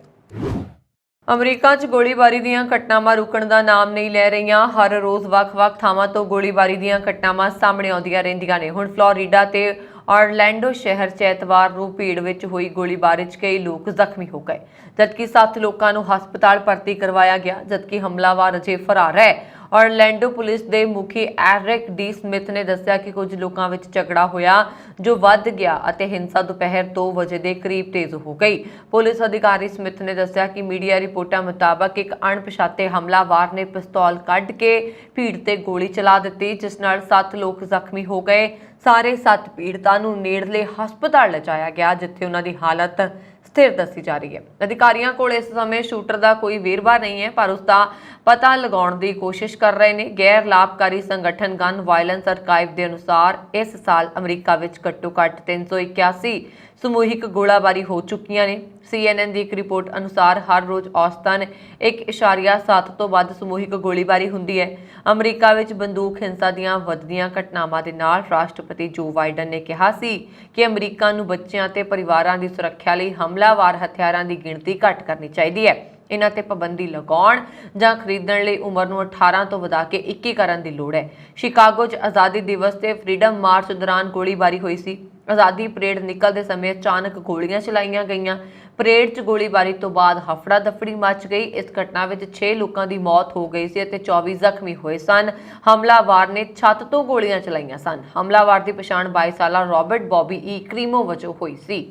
ਅਮਰੀਕਾ 'ਚ ਗੋਲੀਬਾਰੀ ਦੀਆਂ ਘਟਨਾਵਾਂ ਰੁਕਣ ਦਾ ਨਾਮ ਨਹੀਂ ਲੈ ਰਹੀਆਂ। ਹਰ ਰੋਜ਼ ਵੱਖ-ਵੱਖ ਥਾਵਾਂ ਤੋਂ ਗੋਲੀਬਾਰੀ ਦੀਆਂ ਘਟਨਾਵਾਂ ਸਾਹਮਣੇ ਆਉਂਦੀਆਂ ਰਹਿੰਦੀਆਂ ਨੇ। ਹੁਣ ਫਲੋਰੀਡਾ ਤੇ ਆਰਲੈਂਡੋ ਸ਼ਹਿਰ 'ਚ ਐਤਵਾਰ ਨੂੰ ਭੀੜ ਵਿੱਚ ਹੋਈ ਗੋਲੀਬਾਰੀ 'ਚ ਕਈ ਲੋਕ ਜ਼ਖਮੀ ਹੋ ਗਏ, ਜਦਕਿ 7 ਲੋਕਾਂ ਨੂੰ ਹਸਪਤਾਲ ਭਰਤੀ ਕਰਵਾਇਆ ਗਿਆ, ਜਦਕਿ ਹਮਲਾਵਰ ਅਜੇ ਫਰਾਰ ਹੈ। ਆਰਲੈਂਡੋ ਪੁਲਿਸ ਦੇ ਮੁਖੀ ਐਰਿਕ ਡੀ ਸਮਿਥ ਨੇ ਦੱਸਿਆ ਕਿ ਕੁਝ ਲੋਕਾਂ ਵਿੱਚ ਝਗੜਾ ਹੋਇਆ ਜੋ ਵੱਧ ਗਿਆ ਅਤੇ ਹਿੰਸਾ ਦੁਪਹਿਰ 2 ਵਜੇ ਦੇ ਕਰੀਬ ਤੇਜ਼ ਹੋ ਗਈ। ਪੁਲਿਸ ਅਧਿਕਾਰੀ ਸਮਿਥ ਨੇ ਦੱਸਿਆ ਕਿ ਮੀਡੀਆ ਰਿਪੋਰਟਾਂ ਮੁਤਾਬਕ ਇੱਕ ਅਣਪਛਾਤੇ ਹਮਲਾਵਰ ਨੇ ਪਿਸਤੌਲ ਕੱਢ ਕੇ ਭੀੜ ਤੇ ਗੋਲੀ ਚਲਾ ਦਿੱਤੀ, ਜਿਸ ਨਾਲ 7 ਲੋਕ ਜ਼ਖਮੀ ਹੋ ਗਏ। ਸਾਰੇ 7 ਪੀੜਤਾਂ ਨੂੰ ਨੇੜਲੇ ਹਸਪਤਾਲ ਲਿਜਾਇਆ ਗਿਆ, ਜਿੱਥੇ ਉਹਨਾਂ ਦੀ ਹਾਲਤ ਸਥਿਰ ਦੱਸੀ ਜਾ ਰਹੀ ਹੈ। ਅਧਿਕਾਰੀਆਂ ਕੋਲ ਇਸ ਸਮੇਂ ਸ਼ੂਟਰ ਦਾ ਕੋਈ ਵੇਰਵਾ ਨਹੀਂ ਹੈ, ਪਰ ਉਸ ਦਾ ਪਤਾ ਲਗਾਉਣ ਦੀ ਕੋਸ਼ਿਸ਼ ਕਰ ਰਹੇ ਨੇ। ਗੈਰ ਲਾਭਕਾਰੀ ਸੰਗਠਨ ਗਨ ਵਾਇਲੈਂਸ ਆਰਕਾਈਵ ਦੇ ਅਨੁਸਾਰ ਇਸ ਸਾਲ ਅਮਰੀਕਾ ਵਿੱਚ ਘੱਟੋ-ਘੱਟ 381 ਸਮੂਹਿਕ ਗੋਲਾਬਾਰੀ ਹੋ ਚੁੱਕੀਆਂ ਨੇ। CNN ਦੀ ਇੱਕ ਰਿਪੋਰਟ ਅਨੁਸਾਰ ਹਰ ਰੋਜ਼ ਔਸਤਨ 1.7 ਤੋਂ ਵੱਧ ਸਮੂਹਿਕ ਗੋਲੀਬਾਰੀ ਹੁੰਦੀ ਹੈ। ਅਮਰੀਕਾ ਵਿੱਚ ਬੰਦੂਕ ਹਿੰਸਾ ਦੀਆਂ ਵੱਧਦੀਆਂ ਘਟਨਾਵਾਂ ਦੇ ਨਾਲ ਰਾਸ਼ਟਰਪਤੀ ਜੋ ਬਾਈਡਨ ਨੇ ਕਿਹਾ ਸੀ ਕਿ ਅਮਰੀਕਾ ਨੂੰ ਬੱਚਿਆਂ ਤੇ ਪਰਿਵਾਰਾਂ ਦੀ ਸੁਰੱਖਿਆ ਲਈ ਹਮਲਾਵਰ ਹਥਿਆਰਾਂ ਦੀ ਗਿਣਤੀ ਘੱਟ ਕਰਨੀ ਚਾਹੀਦੀ ਹੈ। ਇਹਨਾਂ ਤੇ ਪਾਬੰਦੀ ਲਗਾਉਣ ਜਾਂ ਖਰੀਦਣ ਲਈ ਉਮਰ ਨੂੰ 18 ਤੋਂ ਵਧਾ ਕੇ 21 ਕਰਨ ਦੀ ਲੋੜ ਹੈ। ਸ਼ਿਕਾਗੋ 'ਚ ਆਜ਼ਾਦੀ ਦਿਵਸ ਤੇ ਫ੍ਰੀडम ਮਾਰਚ ਦੌਰਾਨ ਗੋਲੀਬਾਰੀ ਹੋਈ ਸੀ। ਆਜ਼ਾਦੀ ਪਰੇਡ ਨਿਕਲਦੇ ਸਮੇਂ ਅਚਾਨਕ ਗੋਲੀਆਂ ਚਲਾਈਆਂ ਗਈਆਂ। ਪਰੇਡ 'ਚ ਗੋਲੀਬਾਰੀ ਤੋਂ ਬਾਅਦ ਹਫੜਾ ਦਫੜੀ ਮਚ ਗਈ। ਇਸ ਘਟਨਾ ਵਿੱਚ 6 ਲੋਕਾਂ ਦੀ ਮੌਤ ਹੋ ਗਈ ਸੀ ਅਤੇ 24 ਜ਼ਖਮੀ ਹੋਏ ਸਨ। ਹਮਲਾਵਰ ਨੇ ਛੱਤ ਤੋਂ ਗੋਲੀਆਂ ਚਲਾਈਆਂ ਸਨ। ਹਮਲਾਵਰ ਦੀ ਪਛਾਣ 22 ਸਾਲਾ ਰਾਬਰਟ ਬੌਬੀ ਈ ਕ੍ਰੀਮੋ ਵਜੋਂ ਹੋਈ ਸੀ।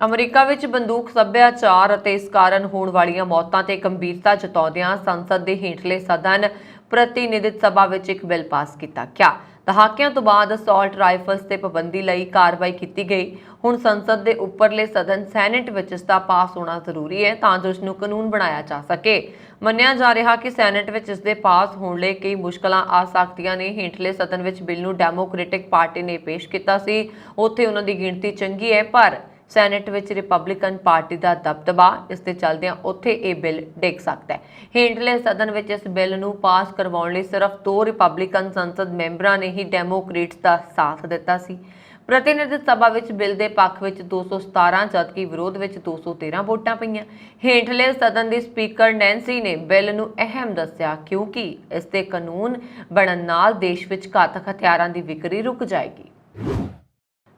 ਅਮਰੀਕਾ ਵਿੱਚ ਬੰਦੂਕ ਸੱਭਿਆਚਾਰ ਅਤੇ ਇਸ ਕਾਰਨ ਹੋਣ ਵਾਲੀਆਂ ਮੌਤਾਂ ਤੇ ਗੰਭੀਰਤਾ ਜਤਾਉਂਦਿਆਂ ਸੰਸਦ ਦੇ ਹੇਠਲੇ ਸਦਨ ਪ੍ਰਤੀਨਿਧਤ ਸਭਾ ਵਿੱਚ ਇੱਕ ਬਿੱਲ ਪਾਸ ਕੀਤਾ ਗਿਆ। ਦਹਾਕਿਆਂ ਤੋਂ ਬਾਅਦ ਅਸੌਲਟ ਰਾਈਫਲਸ ਤੇ ਪਾਬੰਦੀ ਲਈ ਕਾਰਵਾਈ ਕੀਤੀ ਗਈ। ਹੁਣ ਸੰਸਦ ਦੇ ਉੱਪਰਲੇ ਸਦਨ ਸੈਨੇਟ ਵਿੱਚ ਇਸ ਦਾ ਪਾਸ ਹੋਣਾ ਜ਼ਰੂਰੀ ਹੈ ਤਾਂ ਜੋ ਇਸ ਨੂੰ ਕਾਨੂੰਨ ਬਣਾਇਆ ਜਾ ਸਕੇ। ਮੰਨਿਆ ਜਾ ਰਿਹਾ ਕਿ ਸੈਨੇਟ ਵਿੱਚ ਇਸ ਦੇ ਪਾਸ ਹੋਣ ਲਈ ਕਈ ਮੁਸ਼ਕਲਾਂ ਆ ਸਕਦੀਆਂ ਨੇ। ਹੇਠਲੇ ਸਦਨ ਵਿੱਚ ਬਿੱਲ ਨੂੰ ਡੈਮੋਕ੍ਰੈਟਿਕ ਪਾਰਟੀ ਨੇ ਪੇਸ਼ ਕੀਤਾ ਸੀ, ਉੱਥੇ ਉਹਨਾਂ ਦੀ ਗਿਣਤੀ ਚੰਗੀ ਹੈ, ਪਰ ਸੈਨੇਟ ਵਿੱਚ ਰਿਪਬਲਿਕਨ ਪਾਰਟੀ ਦਾ ਦਬਦਬਾ, ਇਸ ਦੇ ਚੱਲਦਿਆਂ ਉੱਥੇ ਇਹ ਬਿੱਲ ਡਿੱਗ ਸਕਦਾ ਹੈ। ਹੇਠਲੇ ਸਦਨ ਵਿੱਚ ਇਸ ਬਿੱਲ ਨੂੰ ਪਾਸ ਕਰਵਾਉਣ ਲਈ ਸਿਰਫ 2 ਰਿਪਬਲਿਕਨ ਸੰਸਦ ਮੈਂਬਰਾਂ ਨੇ ਹੀ ਡੈਮੋਕ੍ਰੇਟਸ ਦਾ ਸਾਥ ਦਿੱਤਾ ਸੀ। ਪ੍ਰਤੀਨਿਧਤ ਸਭਾ ਵਿੱਚ ਬਿੱਲ ਦੇ ਪੱਖ ਵਿੱਚ 217 ਜਦਕਿ ਵਿਰੋਧ ਵਿੱਚ 213 ਵੋਟਾਂ ਪਈਆਂ। ਹੇਠਲੇ ਸਦਨ ਦੀ ਸਪੀਕਰ ਨੈਂਸੀ ਨੇ ਬਿੱਲ ਨੂੰ ਅਹਿਮ ਦੱਸਿਆ ਕਿਉਂਕਿ ਇਸ ਦੇ ਕਾਨੂੰਨ ਬਣਨ ਨਾਲ ਦੇਸ਼ ਵਿੱਚ ਘਾਤਕ ਹਥਿਆਰਾਂ ਦੀ ਵਿਕਰੀ ਰੁਕ ਜਾਏਗੀ।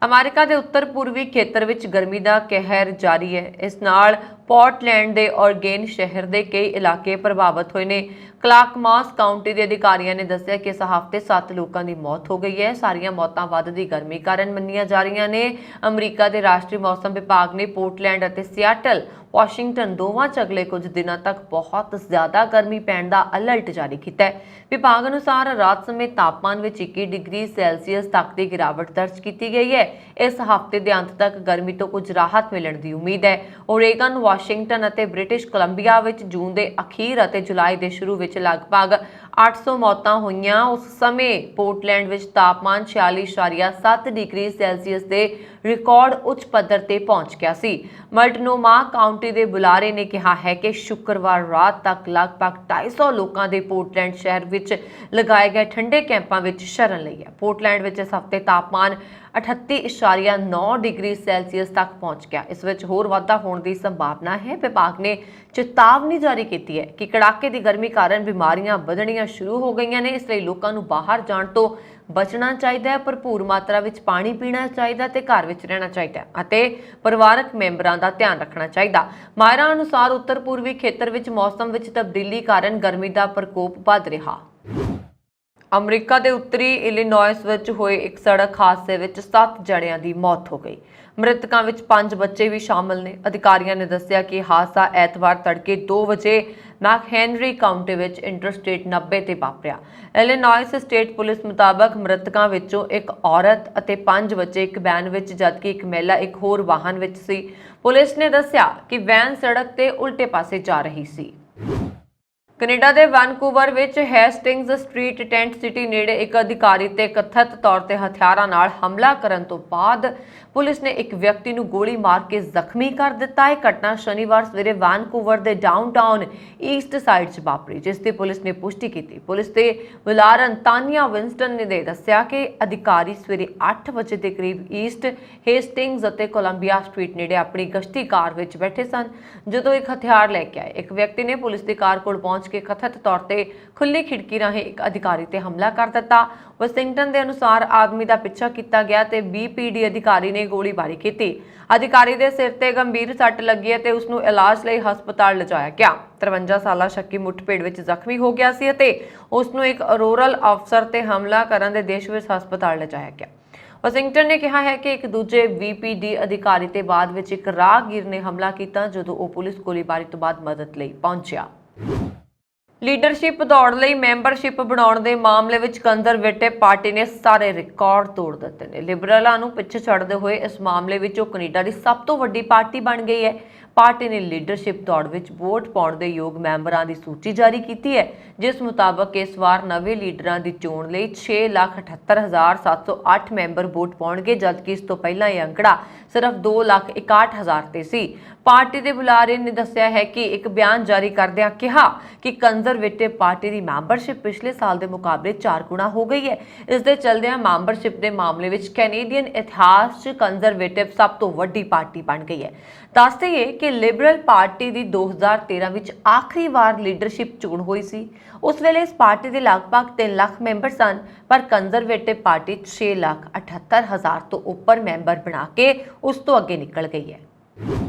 ਅਮਰੀਕਾ ਦੇ ਉੱਤਰ ਪੂਰਬੀ ਖੇਤਰ ਵਿੱਚ ਗਰਮੀ ਦਾ ਕਹਿਰ ਜਾਰੀ ਹੈ। ਇਸ ਨਾਲ ਪੋਰਟਲੈਂਡ ਦੇ ਔਰਗੇਨ ਸ਼ਹਿਰ ਦੇ ਕਈ ਇਲਾਕੇ ਪ੍ਰਭਾਵਿਤ ਹੋਏ ਨੇ। ਕਲਾਕਮਾਸ ਕਾਉਂਟੀ ਦੇ ਅਧਿਕਾਰੀਆਂ ਨੇ ਦੱਸਿਆ ਕਿ ਇਸ ਹਫ਼ਤੇ 7 ਲੋਕਾਂ ਦੀ ਮੌਤ ਹੋ ਗਈ ਹੈ। ਸਾਰੀਆਂ ਮੌਤਾਂ ਵੱਧਦੀ ਗਰਮੀ ਕਾਰਨ ਮੰਨੀਆਂ ਜਾ ਰਹੀਆਂ ਨੇ। ਅਮਰੀਕਾ ਦੇ ਰਾਸ਼ਟਰੀ ਮੌਸਮ ਵਿਭਾਗ ਨੇ ਪੋਰਟਲੈਂਡ ਅਤੇ ਸਿਆਟਲ, ਵਾਸ਼ਿੰਗਟਨ ਦੋਵਾਂ 'ਚ ਅਗਲੇ ਕੁਝ ਦਿਨਾਂ ਤੱਕ ਬਹੁਤ ਜ਼ਿਆਦਾ ਗਰਮੀ ਪੈਣ ਦਾ ਅਲਰਟ ਜਾਰੀ ਕੀਤਾ ਹੈ। ਵਿਭਾਗ ਅਨੁਸਾਰ ਰਾਤ ਸਮੇਂ ਤਾਪਮਾਨ ਵਿੱਚ 21 ਡਿਗਰੀ ਸੈਲਸੀਅਸ ਤੱਕ ਦੀ ਗਿਰਾਵਟ ਦਰਜ ਕੀਤੀ ਗਈ ਹੈ। ਇਸ ਹਫ਼ਤੇ ਦੇ ਅੰਤ ਤੱਕ ਗਰਮੀ ਤੋਂ ਕੁਝ ਰਾਹਤ ਮਿਲਣ ਦੀ ਉਮੀਦ ਹੈ। ਓਰੇਗਨ, ਵਾਸ਼ਿੰਗਟਨ ਅਤੇ ਬ੍ਰਿਟਿਸ਼ ਕੋਲੰਬੀਆ ਵਿੱਚ ਜੂਨ ਦੇ ਅਖੀਰ ਅਤੇ ਜੁਲਾਈ ਦੇ ਸ਼ੁਰੂ ਵਿੱਚ ਲਗਭਗ 800 ਮੌਤਾਂ ਹੋਈਆਂ। ਉਸ ਸਮੇਂ ਪੋਰਟਲੈਂਡ ਵਿੱਚ ਤਾਪਮਾਨ 46.7 ਡਿਗਰੀ ਸੈਲਸੀਅਸ ਦੇ ਰਿਕਾਰਡ ਉੱਚ ਪੱਧਰ ਤੇ ਪਹੁੰਚ ਗਿਆ ਸੀ। ਮਲਟਨੋਮਾ ਕਾਉਂਟੀ ਦੇ ਬੁਲਾਰੇ ਨੇ ਕਿਹਾ ਹੈ ਕਿ ਸ਼ੁੱਕਰਵਾਰ ਰਾਤ ਤੱਕ ਲਗਭਗ 250 ਲੋਕਾਂ ਦੇ ਪੋਰਟਲੈਂਡ ਸ਼ਹਿਰ ਵਿੱਚ ਲਗਾਏ ਗਏ ਠੰਡੇ ਕੈਂਪਾਂ ਵਿੱਚ ਸ਼ਰਨ ਲਈ ਹੈ। ਪੋਰਟਲੈਂਡ ਵਿੱਚ ਇਸ ਹਫ਼ਤੇ ਤਾਪਮਾਨ 38.9 ਡਿਗਰੀ ਸੈਲਸੀਅਸ ਤੱਕ ਪਹੁੰਚ ਗਿਆ। ਇਸ ਵਿੱਚ ਹੋਰ ਵਾਧਾ ਹੋਣ ਦੀ ਸੰਭਾਵਨਾ ਹੈ। ਵਿਭਾਗ ਨੇ ਚੇਤਾਵਨੀ ਜਾਰੀ ਕੀਤੀ ਹੈ ਕਿ ਕੜਾਕੇ ਦੀ ਗਰਮੀ ਕਾਰਨ ਬਿਮਾਰੀਆਂ ਵਧਣੀਆਂ ਸ਼ੁਰੂ ਹੋ ਗਈਆਂ ਨੇ। ਇਸ ਲਈ ਲੋਕਾਂ ਨੂੰ ਬਾਹਰ ਜਾਣ ਤੋਂ ਬਚਣਾ ਚਾਹੀਦਾ ਹੈ, ਭਰਪੂਰ ਮਾਤਰਾ ਵਿੱਚ ਪਾਣੀ ਪੀਣਾ ਚਾਹੀਦਾ ਤੇ ਘਰ ਵਿੱਚ ਰਹਿਣਾ ਚਾਹੀਦਾ ਅਤੇ ਪਰਿਵਾਰਕ ਮੈਂਬਰਾਂ ਦਾ ਧਿਆਨ ਰੱਖਣਾ ਚਾਹੀਦਾ। ਮਾਹਿਰਾਂ ਅਨੁਸਾਰ ਉੱਤਰ ਪੂਰਬੀ ਖੇਤਰ ਵਿੱਚ ਮੌਸਮ ਵਿੱਚ ਤਬਦੀਲੀ ਕਾਰਨ ਗਰਮੀ ਦਾ ਪ੍ਰਕੋਪ ਵੱਧ ਰਿਹਾ। ਅਮਰੀਕਾ ਦੇ ਉੱਤਰੀ ਇਲੀਨੋਇਸ ਵਿੱਚ ਹੋਏ ਇੱਕ ਸੜਕ ਹਾਦਸੇ ਵਿੱਚ 7 ਜਣਿਆਂ ਦੀ ਮੌਤ ਹੋ ਗਈ। ਮ੍ਰਿਤਕਾਂ ਵਿੱਚ 5 ਬੱਚੇ ਵੀ ਸ਼ਾਮਲ ਨੇ। ਅਧਿਕਾਰੀਆਂ ਨੇ ਦੱਸਿਆ ਕਿ ਹਾਦਸਾ ਐਤਵਾਰ ਤੜਕੇ 2 ਵਜੇ ਮੈਕਹੈਨਰੀ ਕਾਉਂਟੀ ਵਿੱਚ ਇੰਟਰਸਟੇਟ 90 ਤੇ ਵਾਪਰਿਆ। ਇਲੀਨੋਇਸ ਸਟੇਟ ਪੁਲਿਸ ਮੁਤਾਬਕ ਮ੍ਰਿਤਕਾਂ ਵਿੱਚੋਂ ਇੱਕ ਔਰਤ ਅਤੇ 5 ਬੱਚੇ ਇੱਕ ਵੈਨ ਵਿੱਚ ਜਦਕਿ ਇੱਕ ਮਹਿਲਾ ਇੱਕ ਹੋਰ ਵਾਹਨ ਵਿੱਚ ਸੀ। ਪੁਲਿਸ ਨੇ ਦੱਸਿਆ ਕਿ ਵੈਨ ਸੜਕ ਤੇ ਉਲਟੇ ਪਾਸੇ ਜਾ ਰਹੀ ਸੀ। ਕੈਨੇਡਾ ਦੇ ਵੈਨਕੂਵਰ ਵਿੱਚ ਹੈਸਟਿੰਗਜ਼ ਸਟਰੀਟ ਟੈਂਟ ਸਿਟੀ ਨੇੜੇ ਇੱਕ ਅਧਿਕਾਰੀ ਤੇ ਕਥਿਤ ਤੌਰ ਤੇ ਹਥਿਆਰਾਂ ਨਾਲ ਹਮਲਾ ਕਰਨ ਤੋਂ ਬਾਅਦ ਪੁਲਿਸ ਨੇ ਇੱਕ ਵਿਅਕਤੀ ਨੂੰ ਗੋਲੀ ਮਾਰ ਕੇ ਜ਼ਖਮੀ ਕਰ ਦਿੱਤਾ। ਇਹ ਘਟਨਾ ਸ਼ਨੀਵਾਰ ਸਵੇਰੇ ਵੈਨਕੂਵਰ ਦੇ ਡਾਊਨਟਾਊਨ ਈਸਟ ਸਾਈਡ 'ਚ ਵਾਪਰੀ, ਜਿਸ ਦੀ ਪੁਲਿਸ ਨੇ ਪੁਸ਼ਟੀ ਕੀਤੀ। ਪੁਲਿਸ ਦੇ ਬੁਲਾਰਨ ਤਾਨੀਆ ਵਿੰਸਟਨ ਨੇ ਦੱਸਿਆ ਕਿ ਅਧਿਕਾਰੀ ਸਵੇਰੇ 8 ਵਜੇ ਦੇ ਕਰੀਬ ਈਸਟ ਹੈਸਟਿੰਗਜ਼ ਅਤੇ ਕੋਲੰਬੀਆ ਸਟਰੀਟ ਨੇੜੇ ਆਪਣੀ ਗਸ਼ਤੀ ਕਾਰ ਵਿੱਚ ਬੈਠੇ ਸਨ ਜਦੋਂ ਇੱਕ ਹਥਿਆਰ ਲੈ ਕੇ ਆਏ ਇੱਕ ਵਿਅਕਤੀ ਨੇ ਪੁਲਿਸ ਦੀ ਕਾਰ ਕੋਲ ਪਹੁੰਚ ਪਹੁੰਚ ਕੇ ਕਥਿਤ ਤੌਰ ਤੇ ਖੁੱਲੀ ਖਿੜਕੀ ਰਾਹੀਂ ਇੱਕ ਅਧਿਕਾਰੀ ਤੇ ਹਮਲਾ ਕਰ ਦਿੱਤਾ। ਵਾਸ਼ਿੰਗਟਨ ਦੇ ਅਨੁਸਾਰ ਆਦਮੀ ਦਾ ਪਿੱਛਾ ਕੀਤਾ ਗਿਆ ਤੇ BPD ਅਧਿਕਾਰੀ ਨੇ ਗੋਲੀਬਾਰੀ ਕੀਤੀ। ਅਧਿਕਾਰੀ ਦੇ ਸਿਰ ਤੇ ਗੰਭੀਰ ਸੱਟ ਲੱਗੀ ਅਤੇ ਉਸ ਨੂੰ ਇਲਾਜ ਲਈ ਹਸਪਤਾਲ ਲਿਜਾਇਆ ਗਿਆ। 53 ਸਾਲਾ ਸ਼ੱਕੀ ਮੁੱਠਭੇੜ ਵਿੱਚ ਜ਼ਖਮੀ ਹੋ ਗਿਆ ਸੀ ਅਤੇ ਉਸ ਨੂੰ ਇੱਕ ਰੂਰਲ ਅਫਸਰ ਤੇ ਹਮਲਾ ਕਰਨ ਦੇ ਦੇਸ਼ ਵਿੱਚ ਹਸਪਤਾਲ ਲਿਜਾਇਆ ਗਿਆ। ਵਾਸ਼ਿੰਗਟਨ ਨੇ ਕਿਹਾ ਹੈ ਕਿ ਇੱਕ ਦੂਜੇ BPD ਅਧਿਕਾਰੀ ਤੇ ਬਾਅਦ ਵਿੱਚ ਇੱਕ ਰਾਹਗੀਰ ਨੇ ਹਮਲਾ ਕੀਤਾ ਜਦੋਂ ਉਹ ਪੁਲਿਸ ਗੋਲੀਬਾਰੀ ਤੋਂ ਬਾਅਦ ਮਦਦ ਲਈ ਪਹੁੰਚਿਆ। ਲੀਡਰਸ਼ਿਪ ਦੌੜ ਲਈ ਮੈਂਬਰਸ਼ਿਪ ਬਣਾਉਣ ਦੇ ਮਾਮਲੇ ਵਿੱਚ ਕੰਜ਼ਰਵੇਟਿਵ ਪਾਰਟੀ ਨੇ ਸਾਰੇ ਰਿਕਾਰਡ ਤੋੜ ਦਿੱਤੇ ਨੇ। ਲਿਬਰਲਾਂ ਨੂੰ ਪਿੱਛੇ ਛੱਡਦੇ ਹੋਏ ਇਸ ਮਾਮਲੇ ਵਿੱਚ ਉਹ ਕੈਨੇਡਾ ਦੀ ਸਭ ਤੋਂ ਵੱਡੀ ਪਾਰਟੀ ਬਣ ਗਈ ਹੈ। ਪਾਰਟੀ ਨੇ ਲੀਡਰਸ਼ਿਪ ਦੌੜ ਵਿੱਚ ਵੋਟ ਪਾਉਣ ਦੇ ਯੋਗ ਮੈਂਬਰਾਂ ਦੀ ਸੂਚੀ ਜਾਰੀ ਕੀਤੀ ਹੈ, ਜਿਸ ਮੁਤਾਬਕ ਇਸ ਵਾਰ ਨਵੇਂ ਲੀਡਰਾਂ ਦੀ ਚੋਣ ਲਈ 6,78,708 ਮੈਂਬਰ ਵੋਟ ਪਾਉਣਗੇ, ਜਦਕਿ ਇਸ ਤੋਂ ਪਹਿਲਾਂ ਇਹ ਅੰਕੜਾ ਸਿਰਫ 2,61,000 ਤੇ ਸੀ। ਪਾਰਟੀ ਦੇ ਬੁਲਾਰੇ ਨੇ ਦੱਸਿਆ ਹੈ ਕਿ ਇੱਕ ਬਿਆਨ ਜਾਰੀ ਕਰਦਿਆਂ ਕਿਹਾ ਕਿ ਕੰਜ਼ਰਵੇਟਿਵ ਪਾਰਟੀ ਦੀ ਮੈਂਬਰਸ਼ਿਪ ਪਿਛਲੇ ਸਾਲ ਦੇ ਮੁਕਾਬਲੇ 4 ਗੁਣਾ ਹੋ ਗਈ ਹੈ। ਇਸ ਦੇ ਚਲਦਿਆਂ ਮੈਂਬਰਸ਼ਿਪ ਦੇ ਮਾਮਲੇ ਵਿੱਚ ਕੈਨੇਡੀਅਨ ਇਤਿਹਾਸ 'ਚ ਕੰਜ਼ਰਵੇਟਿਵ ਸਭ ਤੋਂ ਵੱਡੀ ਪਾਰਟੀ ਬਣ ਗਈ ਹੈ। ਦੱਸ ਦਈਏ ਕਿ ਲਿਬਰਲ ਪਾਰਟੀ ਦੀ 2013 ਵਿੱਚ ਆਖਰੀ ਵਾਰ ਲੀਡਰਸ਼ਿਪ ਚੋਣ ਹੋਈ ਸੀ। ਉਸ ਵੇਲੇ ਇਸ ਪਾਰਟੀ ਦੇ ਲਗਭਗ 3 ਲੱਖ ਮੈਂਬਰ ਸਨ, ਪਰ ਕੰਜ਼ਰਵੇਟਿਵ ਪਾਰਟੀ 6,78,000 ਤੋਂ ਉੱਪਰ ਮੈਂਬਰ ਬਣਾ ਕੇ ਉਸ ਤੋਂ ਅੱਗੇ ਨਿਕਲ ਗਈ ਹੈ।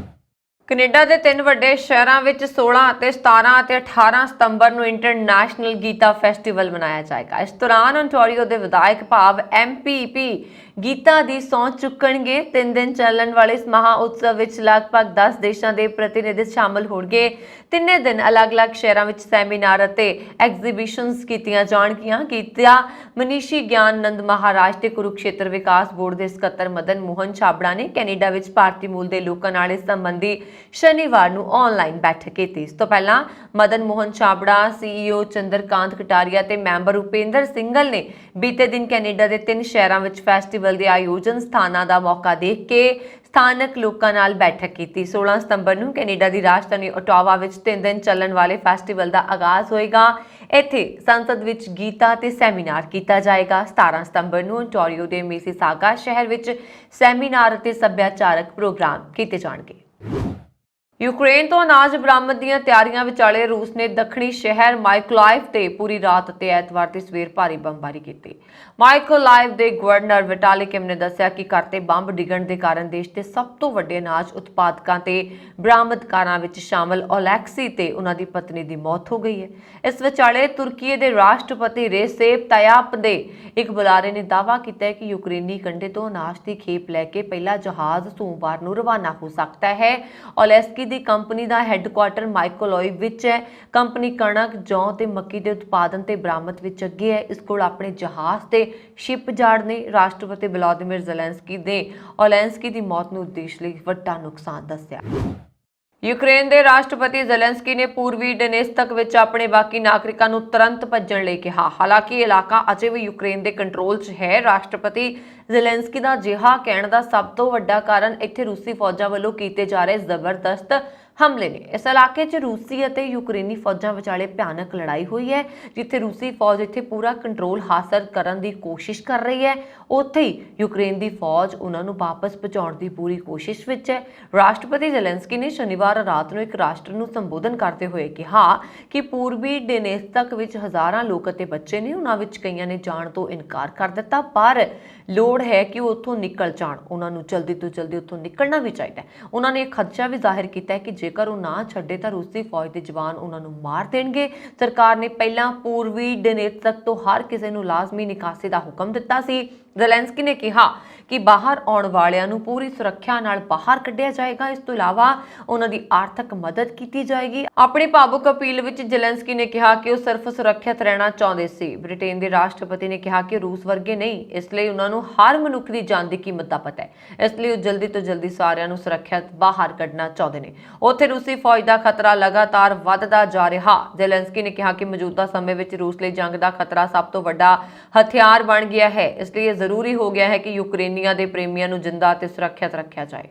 ਕੈਨੇਡਾ ਦੇ 3 ਵੱਡੇ ਸ਼ਹਿਰਾਂ ਵਿੱਚ 16 ਅਤੇ 17 ਅਤੇ 18 ਸਤੰਬਰ ਨੂੰ ਇੰਟਰਨੈਸ਼ਨਲ ਗੀਤਾ ਫੈਸਟੀਵਲ ਮਨਾਇਆ ਜਾਏਗਾ। ਇਸ ਦੌਰਾਨ ontario ਦੇ ਵਿਧਾਇਕ ਭਾਵ MPP ਗੀਤਾ ਦੀ ਸਹੁੰ ਚੁੱਕਣਗੇ। 3 ਦਿਨ ਚੱਲਣ ਵਾਲੇ ਇਸ ਮਹਾ ਉਤਸਵ ਵਿੱਚ ਲਗਭਗ 10 ਦੇਸ਼ਾਂ ਦੇ ਪ੍ਰਤੀਨਿਧ ਸ਼ਾਮਲ ਹੋਣਗੇ। ਤਿੰਨੇ ਦਿਨ ਅਲੱਗ-ਅਲੱਗ ਸ਼ਹਿਰਾਂ ਵਿੱਚ ਸੈਮੀਨਾਰ ਅਤੇ ਐਗਜ਼ੀਬਿਸ਼ਨਸ ਕੀਤੀਆਂ ਜਾਣਗੀਆਂ। ਗੀਤਾ ਮਨੀਸ਼ੀ ਗਿਆਨ ਨੰਦ ਮਹਾਰਾਜ ਤੇ ਕੁਰੂਕਸ਼ੇਤਰ ਵਿਕਾਸ ਬੋਰਡ ਦੇ ਸਕੱਤਰ ਮਦਨ ਮੋਹਨ ਛਾਬੜਾ ਨੇ ਕੈਨੇਡਾ ਵਿੱਚ ਭਾਰਤੀ ਮੂਲ ਦੇ ਲੋਕਾਂ ਨਾਲ ਇਸ ਸੰਬੰਧੀ ਸ਼ਨੀਵਾਰ ਨੂੰ ਆਨਲਾਈਨ ਬੈਠਕ ਕੀਤੀ। ਇਸ ਤੋਂ ਪਹਿਲਾਂ ਮਦਨ ਮੋਹਨ ਛਾਬੜਾ, CEO ਚੰਦਰਕਾਂਤ ਕਟਾਰੀਆ ਤੇ ਮੈਂਬਰ ਉਪੇਂਦਰ ਸਿੰਘਲ ਨੇ ਬੀਤੇ ਦਿਨ ਕੈਨੇਡਾ ਦੇ 3 ਸ਼ਹਿਰਾਂ ਵਿੱਚ ਫੈਸਟੀਵਲ ਦੇ ਆਯੋਜਨ ਸਥਾਨਾਂ ਦਾ ਮੌਕਾ ਦੇਖ ਕੇ ਸਥਾਨਕ ਲੋਕਾਂ ਨਾਲ ਬੈਠਕ ਕੀਤੀ। 16 ਸਤੰਬਰ ਨੂੰ ਕੈਨੇਡਾ ਦੀ ਰਾਜਧਾਨੀ ਓਟਾਵਾ ਵਿੱਚ 3 ਦਿਨ ਚੱਲਣ ਵਾਲੇ ਫੈਸਟੀਵਲ ਦਾ ਆਗਾਜ਼ ਹੋਏਗਾ। ਇੱਥੇ ਸੰਸਦ ਵਿੱਚ ਗੀਤਾ ਤੇ ਸੈਮੀਨਾਰ ਕੀਤਾ ਜਾਏਗਾ। 17 ਸਤੰਬਰ ਨੂੰ ontario ਦੇ ਮਿਸੀਸਾਗਾ ਸ਼ਹਿਰ ਵਿੱਚ ਸੈਮੀਨਾਰ ਅਤੇ ਸੱਭਿਆਚਾਰਕ ਪ੍ਰੋਗਰਾਮ ਕੀਤੇ ਜਾਣਗੇ। ਯੂਕਰੇਨ ਤੋਂ ਅਨਾਜ ਬਰਾਮਦ ਦੀਆਂ ਤਿਆਰੀਆਂ ਵਿਚਾਲੇ ਰੂਸ ਨੇ ਦੱਖਣੀ ਸ਼ਹਿਰ ਮਾਈਕੋਲਾਈਵ ਤੇ ਪੂਰੀ ਰਾਤ ਅਤੇ ਐਤਵਾਰ ਦੀ ਸਵੇਰ ਭਾਰੀ ਬੰਬਾਰੀ ਕੀਤੀ। ਮਾਈਕੋਲਾਈਵ ਦੇ ਗਵਰਨਰ ਵਿਟਾਲੀ ਕਿਮ ਨੇ ਦੱਸਿਆ ਕਿ ਘਰ ਤੇ ਬੰਬ ਡਿੱਗਣ ਦੇ ਕਾਰਨ ਦੇਸ਼ ਦੇ ਸਭ ਤੋਂ ਵੱਡੇ ਅਨਾਜ ਉਤਪਾਦਕਾਂ ਤੇ ਬਰਾਮਦਕਾਰਾਂ ਵਿੱਚ ਸ਼ਾਮਲ ਓਲੈਕਸੀ ਤੇ ਉਹਨਾਂ ਦੀ ਪਤਨੀ ਦੀ ਮੌਤ ਹੋ ਗਈ ਹੈ। ਇਸ ਵਿਚਾਲੇ ਤੁਰਕੀ ਦੇ ਰਾਸ਼ਟਰਪਤੀ ਰੇਸੇਪ ਤਾਇਪ ਦੇ ਇੱਕ ਬੁਲਾਰੇ ਨੇ ਦਾਅਵਾ ਕੀਤਾ ਹੈ ਕਿ ਯੂਕਰੇਨੀ ਕੰਢੇ ਤੋਂ ਅਨਾਜ ਦੀ ਖੇਪ ਲੈ ਕੇ ਪਹਿਲਾ ਜਹਾਜ਼ ਸੋਮਵਾਰ ਨੂੰ ਰਵਾਨਾ ਹੋ ਸਕਦਾ ਹੈ। ਓਲੈਸਕੀ ਦੀ ਕੰਪਨੀ ਦਾ ਹੈੱਡਕੁਆਰਟਰ ਮਾਈਕੋਲਾਈਵ ਵਿੱਚ ਹੈ। ਕੰਪਨੀ ਕਣਕ, ਜੌਂ ਤੇ ਮੱਕੀ ਦੇ ਉਤਪਾਦਨ ਤੇ ਬਰਾਮਦ ਵਿੱਚ ਅੱਗੇ ਹੈ। ਇਸ ਕੋਲ ਆਪਣੇ ਜਹਾਜ਼ ਤੇ ਸ਼ਿਪਯਾਰਡ ਨੇ। ਰਾਸ਼ਟਰਪਤੀ ਵਲਾਦੀਮੀਰ ਜ਼ੈਲੈਂਸਕੀ ਨੇ ਓਲੈਂਸਕੀ ਦੀ ਮੌਤ ਨੂੰ ਦੇਸ਼ ਲਈ ਵੱਡਾ ਨੁਕਸਾਨ ਦੱਸਿਆ। ਯੂਕਰੇਨ ਦੇ ਰਾਸ਼ਟਰਪਤੀ ਜ਼ੈਲੈਂਸਕੀ ਨੇ ਪੂਰਬੀ ਡੋਨੇਤਸਕ ਵਿੱਚ ਆਪਣੇ ਬਾਕੀ ਨਾਗਰਿਕਾਂ ਨੂੰ ਤੁਰੰਤ ਭੱਜਣ ਲਈ ਕਿਹਾ। ਹਾਲਾਂਕਿ ਇਲਾਕਾ ਅਜੇ ਵੀ ਯੂਕਰੇਨ ਦੇ ਕੰਟਰੋਲ 'ਚ ਹੈ। ਰਾਸ਼ਟਰਪਤੀ ਜ਼ੈਲੈਂਸਕੀ ਦਾ ਅਜਿਹਾ ਕਹਿਣ ਦਾ ਸਭ ਤੋਂ ਵੱਡਾ ਕਾਰਨ ਇੱਥੇ ਰੂਸੀ ਫੌਜਾਂ ਵੱਲੋਂ ਕੀਤੇ ਜਾ ਰਹੇ ਜ਼ਬਰਦਸਤ ਹਮਲੇ ਨੇ। ਇਸ ਇਲਾਕੇ 'ਚ ਰੂਸੀ ਅਤੇ ਯੂਕਰੇਨੀ ਫੌਜਾਂ ਵਿਚਾਲੇ ਭਿਆਨਕ ਲੜਾਈ ਹੋਈ ਹੈ। ਜਿੱਥੇ ਰੂਸੀ ਫੌਜ ਇੱਥੇ ਪੂਰਾ ਕੰਟਰੋਲ ਹਾਸਲ ਕਰਨ ਦੀ ਕੋਸ਼ਿਸ਼ ਕਰ ਰਹੀ ਹੈ, ਉੱਥੇ ਹੀ ਯੂਕਰੇਨ ਦੀ ਫੌਜ ਉਹਨਾਂ ਨੂੰ ਵਾਪਸ ਪਹੁੰਚਾਉਣ ਦੀ ਪੂਰੀ ਕੋਸ਼ਿਸ਼ ਵਿੱਚ ਹੈ। ਰਾਸ਼ਟਰਪਤੀ ਜ਼ੈਲੈਂਸਕੀ ਨੇ ਸ਼ਨੀਵਾਰ ਰਾਤ ਨੂੰ ਇੱਕ ਰਾਸ਼ਟਰ ਨੂੰ ਸੰਬੋਧਨ ਕਰਦੇ ਹੋਏ ਕਿਹਾ ਕਿ ਪੂਰਬੀ ਡੋਨੇਤਸਕ ਵਿੱਚ ਹਜ਼ਾਰਾਂ ਲੋਕ ਅਤੇ ਬੱਚੇ ਨੇ। ਉਹਨਾਂ ਵਿੱਚ ਕਈਆਂ ਨੇ ਜਾਣ ਤੋਂ ਇਨਕਾਰ ਕਰ ਦਿੱਤਾ, ਪਰ ਲੋੜ ਹੈ ਕਿ ਉਹ ਉੱਥੋਂ ਨਿਕਲ ਜਾਣ। ਉਹਨਾਂ ਨੂੰ ਜਲਦੀ ਤੋਂ ਜਲਦੀ ਉੱਥੋਂ ਨਿਕਲਣਾ ਵੀ ਚਾਹੀਦਾ ਹੈ। ਉਹਨਾਂ ਨੇ ਖਦਸ਼ਾ ਵੀ ਜ਼ਾਹਿਰ ਕੀਤਾ ਹੈ ਕਿ ਜੇਕਰ ਉਹ ਨਾ ਛੱਡੇ ਤਾਂ ਰੂਸੀ ਫੌਜ ਦੇ ਜਵਾਨ ਉਹਨਾਂ ਨੂੰ ਮਾਰ ਦੇਣਗੇ। ਸਰਕਾਰ ਨੇ ਪਹਿਲਾਂ ਪੂਰਬੀ ਡੋਨੇਤਸਕ ਤੋਂ ਹਰ ਕਿਸੇ ਨੂੰ ਲਾਜ਼ਮੀ ਨਿਕਾਸੀ ਦਾ ਹੁਕਮ ਦਿੱਤਾ ਸੀ। ਜ਼ੈਲੈਂਸਕੀ ਨੇ ਕਿਹਾ ਕਿ ਬਾਹਰ ਆਉਣ ਵਾਲਿਆਂ ਨੂੰ ਪੂਰੀ ਸੁਰੱਖਿਆ ਨਾਲ ਬਾਹਰ ਕੱਢਿਆ ਜਾਏਗਾ। ਇਸ ਤੋਂ ਇਲਾਵਾ ਉਹਨਾਂ ਦੀ ਆਰਥਿਕ ਮਦਦ ਕੀਤੀ ਜਾਏਗੀ। ਆਪਣੀ ਭਾਵੁਕ ਅਪੀਲ ਵਿੱਚ ਜ਼ੈਲੈਂਸਕੀ ਨੇ ਕਿਹਾ ਕਿ ਉਹ ਸਿਰਫ ਸੁਰੱਖਿਅਤ ਰਹਿਣਾ ਚਾਹੁੰਦੇ ਸੀ। ਬ੍ਰਿਟੇਨ ਦੇ ਰਾਸ਼ਟਰਪਤੀ ਨੇ ਕਿਹਾ ਕਿ ਰੂਸ ਵਰਗੇ ਨਹੀਂ, ਇਸ ਲਈ ਉਹਨਾਂ ਨੂੰ ਹਰ ਮਨੁੱਖ ਦੀ ਜਾਨ ਦੀ ਕੀਮਤ ਦਾ ਪਤਾ ਹੈ। ਇਸ ਲਈ ਉਹ ਜਲਦੀ ਤੋਂ ਜਲਦੀ ਸਾਰਿਆਂ ਨੂੰ ਸੁਰੱਖਿਅਤ ਬਾਹਰ ਕੱਢਣਾ ਚਾਹੁੰਦੇ ਨੇ। ਉੱਥੇ ਰੂਸੀ ਫੌਜ ਦਾ ਖਤਰਾ ਲਗਾਤਾਰ ਵੱਧਦਾ ਜਾ ਰਿਹਾ। ਜ਼ੈਲੈਂਸਕੀ ਨੇ ਕਿਹਾ ਕਿ ਮੌਜੂਦਾ ਸਮੇਂ ਵਿੱਚ ਰੂਸ ਲਈ ਜੰਗ ਦਾ ਖਤਰਾ ਸਭ ਤੋਂ ਵੱਡਾ ਹਥਿਆਰ ਬਣ ਗਿਆ ਹੈ। ਇਸ ਲਈ ਇਹ ਜ਼ਰੂਰੀ ਹੋ ਗਿਆ ਹੈ ਕਿ ਯੂਕਰੇਨੀਆਂ ਦੇ ਪ੍ਰੇਮੀਆਂ ਨੂੰ ਜਿੰਦਾ ਅਤੇ ਸੁਰੱਖਿਅਤ ਰੱਖਿਆ ਜਾਏ।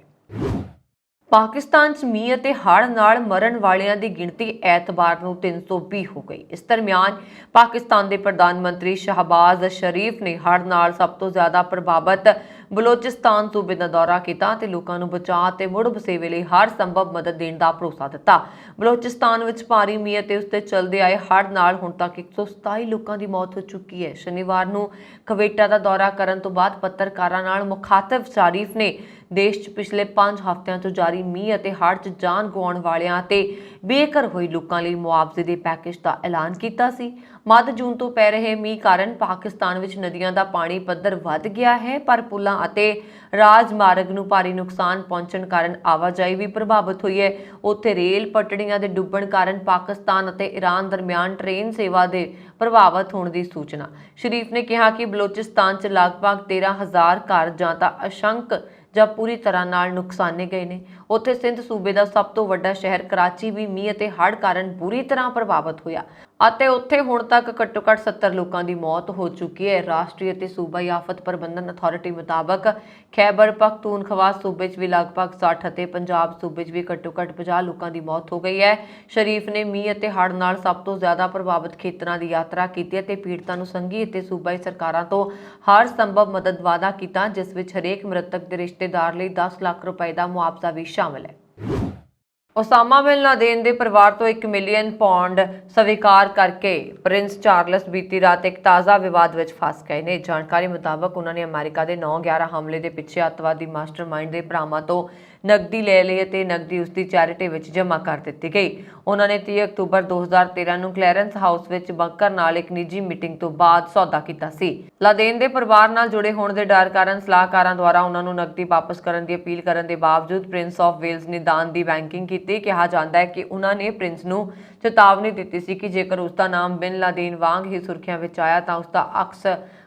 ਪਾਕਿਸਤਾਨ 'ਚ ਮੀਂਹ ਅਤੇ ਹੜ੍ਹ ਨਾਲ ਮਰਨ ਵਾਲਿਆਂ ਦੀ ਗਿਣਤੀ ਐਤਵਾਰ ਨੂੰ 320 ਹੋ ਗਈ। ਇਸ ਦਰਮਿਆਨ ਪਾਕਿਸਤਾਨ ਦੇ ਪ੍ਰਧਾਨ ਮੰਤਰੀ ਸ਼ਹਬਾਜ਼ ਸ਼ਰੀਫ ਨੇ ਹੜ੍ਹ ਨਾਲ ਸਭ ਤੋਂ ਜ਼ਿਆਦਾ ਪ੍ਰਭਾਵਿਤ ਬਲੋਚਿਸਤਾਨ ਸੂਬੇ ਦਾ ਦੌਰਾ ਕੀਤਾ ਤੇ ਲੋਕਾਂ ਨੂੰ ਬਚਾਅ ਤੇ ਮੁੜ ਵਸੇਵੇ ਲਈ ਹਰ ਸੰਭਵ ਮਦਦ ਦੇਣ ਦਾ ਭਰੋਸਾ ਦਿੱਤਾ। ਬਲੋਚਿਸਤਾਨ ਵਿੱਚ ਭਾਰੀ ਮੀਂਹ ਅਤੇ ਉਸ ਤੇ ਚੱਲਦੇ ਆਏ ਹੜ੍ਹ ਨਾਲ ਹੁਣ ਤੱਕ 127 ਲੋਕਾਂ ਦੀ ਮੌਤ ਹੋ ਚੁੱਕੀ ਹੈ। ਸ਼ਨੀਵਾਰ ਨੂੰ ਕਵੇਟਾ ਦਾ ਦੌਰਾ ਕਰਨ ਤੋਂ ਬਾਅਦ ਪੱਤਰਕਾਰਾਂ ਨਾਲ ਮੁਖਾਤਬ ਸ਼ਰੀਫ ਨੇ ਦੇਸ਼ 'ਚ ਪਿਛਲੇ 5 ਹਫ਼ਤਿਆਂ ਤੋਂ ਜਾਰੀ ਮੀਂਹ ਅਤੇ ਹੜ੍ਹ 'ਚ ਜਾਨ ਗਵਾਉਣ ਵਾਲਿਆਂ ਤੇ ਬੇਘਰ ਹੋਏ ਲੋਕਾਂ ਲਈ ਮੁਆਵਜ਼ੇ ਦੇ ਪੈਕੇਜ ਦਾ ਐਲਾਨ ਕੀਤਾ ਸੀ। ਮੱਧ ਜੂਨ ਤੋਂ ਪੈ ਰਹੇ ਮੀਂਹ ਕਾਰਨ ਪਾਕਿਸਤਾਨ ਵਿੱਚ ਨਦੀਆਂ ਦਾ ਪਾਣੀ ਪੱਧਰ ਵੱਧ ਗਿਆ ਹੈ, ਪਰ ਪੁਲਾਂ ਅਤੇ ਰਾਜਮਾਰਗ ਨੂੰ ਭਾਰੀ ਨੁਕਸਾਨ ਪਹੁੰਚਣ ਕਾਰਨ ਆਵਾਜਾਈ ਵੀ ਪ੍ਰਭਾਵਿਤ ਹੋਈ ਹੈ। ਉੱਥੇ ਰੇਲ ਪਟੜੀਆਂ ਦੇ ਡੁੱਬਣ ਕਾਰਨ ਪਾਕਿਸਤਾਨ ਅਤੇ ਈਰਾਨ ਦਰਮਿਆਨ ਟ੍ਰੇਨ ਸੇਵਾ ਦੇ ਪ੍ਰਭਾਵਿਤ ਹੋਣ ਦੀ ਸੂਚਨਾ। ਸ਼ਰੀਫ ਨੇ ਕਿਹਾ ਕਿ ਬਲੋਚਿਸਤਾਨ 'ਚ ਲਗਭਗ 13,000 ਘਰ ਜਾਂ ਤਾਂ ਅਸ਼ੰਕ ਜਾਂ ਪੂਰੀ ਤਰ੍ਹਾਂ ਨਾਲ ਨੁਕਸਾਨੇ ਗਏ ਨੇ। ਉੱਥੇ ਸਿੰਧ ਸੂਬੇ ਦਾ ਸਭ ਤੋਂ ਵੱਡਾ ਸ਼ਹਿਰ ਕਰਾਚੀ ਵੀ ਮੀਂਹ ਅਤੇ ਹੜ੍ਹ ਕਾਰਨ ਬੁਰੀ ਤਰ੍ਹਾਂ ਪ੍ਰਭਾਵਿਤ ਹੋਇਆ ਅਤੇ ਉੱਥੇ ਹੁਣ ਤੱਕ ਘੱਟੋ-ਘੱਟ 70 ਲੋਕਾਂ ਦੀ ਮੌਤ ਹੋ ਚੁੱਕੀ ਹੈ। ਰਾਸ਼ਟਰੀ ਅਤੇ ਸੂਬਾਈ ਆਫਤ ਪ੍ਰਬੰਧਨ ਅਥਾਰਟੀ ਮੁਤਾਬਕ ਖੈਬਰ ਪਖਤੂਨਖਵਾ ਸੂਬੇ 'ਚ ਵੀ ਲਗਭਗ 60 ਅਤੇ ਪੰਜਾਬ ਸੂਬੇ 'ਚ ਵੀ ਘੱਟੋ-ਘੱਟ 50 ਲੋਕਾਂ ਦੀ ਮੌਤ ਹੋ ਗਈ ਹੈ। ਸ਼ਰੀਫ ਨੇ ਮੀਂਹ ਅਤੇ ਹੜ੍ਹ ਨਾਲ ਸਭ ਤੋਂ ਜ਼ਿਆਦਾ ਪ੍ਰਭਾਵਿਤ ਖੇਤਰਾਂ ਦੀ ਯਾਤਰਾ ਕੀਤੀ ਅਤੇ ਪੀੜਤਾਂ ਨੂੰ ਸੰਘੀ ਅਤੇ ਸੂਬਾਈ ਸਰਕਾਰਾਂ ਤੋਂ ਹਰ ਸੰਭਵ ਮਦਦ ਵਾਅਦਾ ਕੀਤਾ, ਜਿਸ ਵਿੱਚ ਹਰੇਕ ਮ੍ਰਿਤਕ ਦੇ ਰਿਸ਼ਤੇਦਾਰ ਲਈ 10 ਲੱਖ ਰੁਪਏ ਦਾ ਮੁਆਵਜ਼ਾ ਵੀ ਸ਼ਾਮਲ ਹੈ। ओसामा बिन लादेन के परिवार तो 1 मिलियन पौंड स्वीकार करके प्रिंस चार्लस बीती रात एक ताज़ा विवाद में फस गए ने। जानकारी मुताबक उन्होंने अमेरिका के 9/11 हमले के पिछे अतवादी मास्टरमाइंड के भरावां तो नकदी ले ली ते नकदी उसकी चैरिटी में जमा कर दी गई। उन्होंने 30 अक्तूबर 2013 ਨੂੰ क्लैरेंस हाउस ਵਿੱਚ बंकर नाल एक निजी मीटिंग तो बाद सौदा ਕੀਤਾ ਸੀ। ਲਾਦੇਨ ਦੇ ਪਰਿਵਾਰ ਨਾਲ ਜੁੜੇ ਹੋਣ ਦੇ ਡਰ ਕਾਰਨ ਸਲਾਹਕਾਰਾਂ ਦੁਆਰਾ ਉਹਨਾਂ ਨੂੰ ਨਕਦੀ ਵਾਪਸ ਕਰਨ ਦੀ ਅਪੀਲ ਕਰਨ ਦੇ ਬਾਵਜੂਦ ਪ੍ਰਿੰਸ ਆਫ ਵੇਲਜ਼ ਨੇ ਦਾਨ ਦੀ ਬੈਂਕਿੰਗ ਕੀਤੀ। ਕਿਹਾ ਜਾਂਦਾ ਹੈ ਕਿ ਉਹਨਾਂ ਨੇ ਪ੍ਰਿੰਸ ਨੂੰ ਚੇਤਾਵਨੀ ਦਿੱਤੀ ਸੀ ਕਿ ਜੇਕਰ ਉਸ ਦਾ ਨਾਮ ਬਿਨ ਲਾਦੇਨ ਵਾਂਗ ਹੀ ਸੁਰਖੀਆਂ ਵਿੱਚ ਆਇਆ ਤਾਂ ਉਸ ਦਾ ਅਕਸ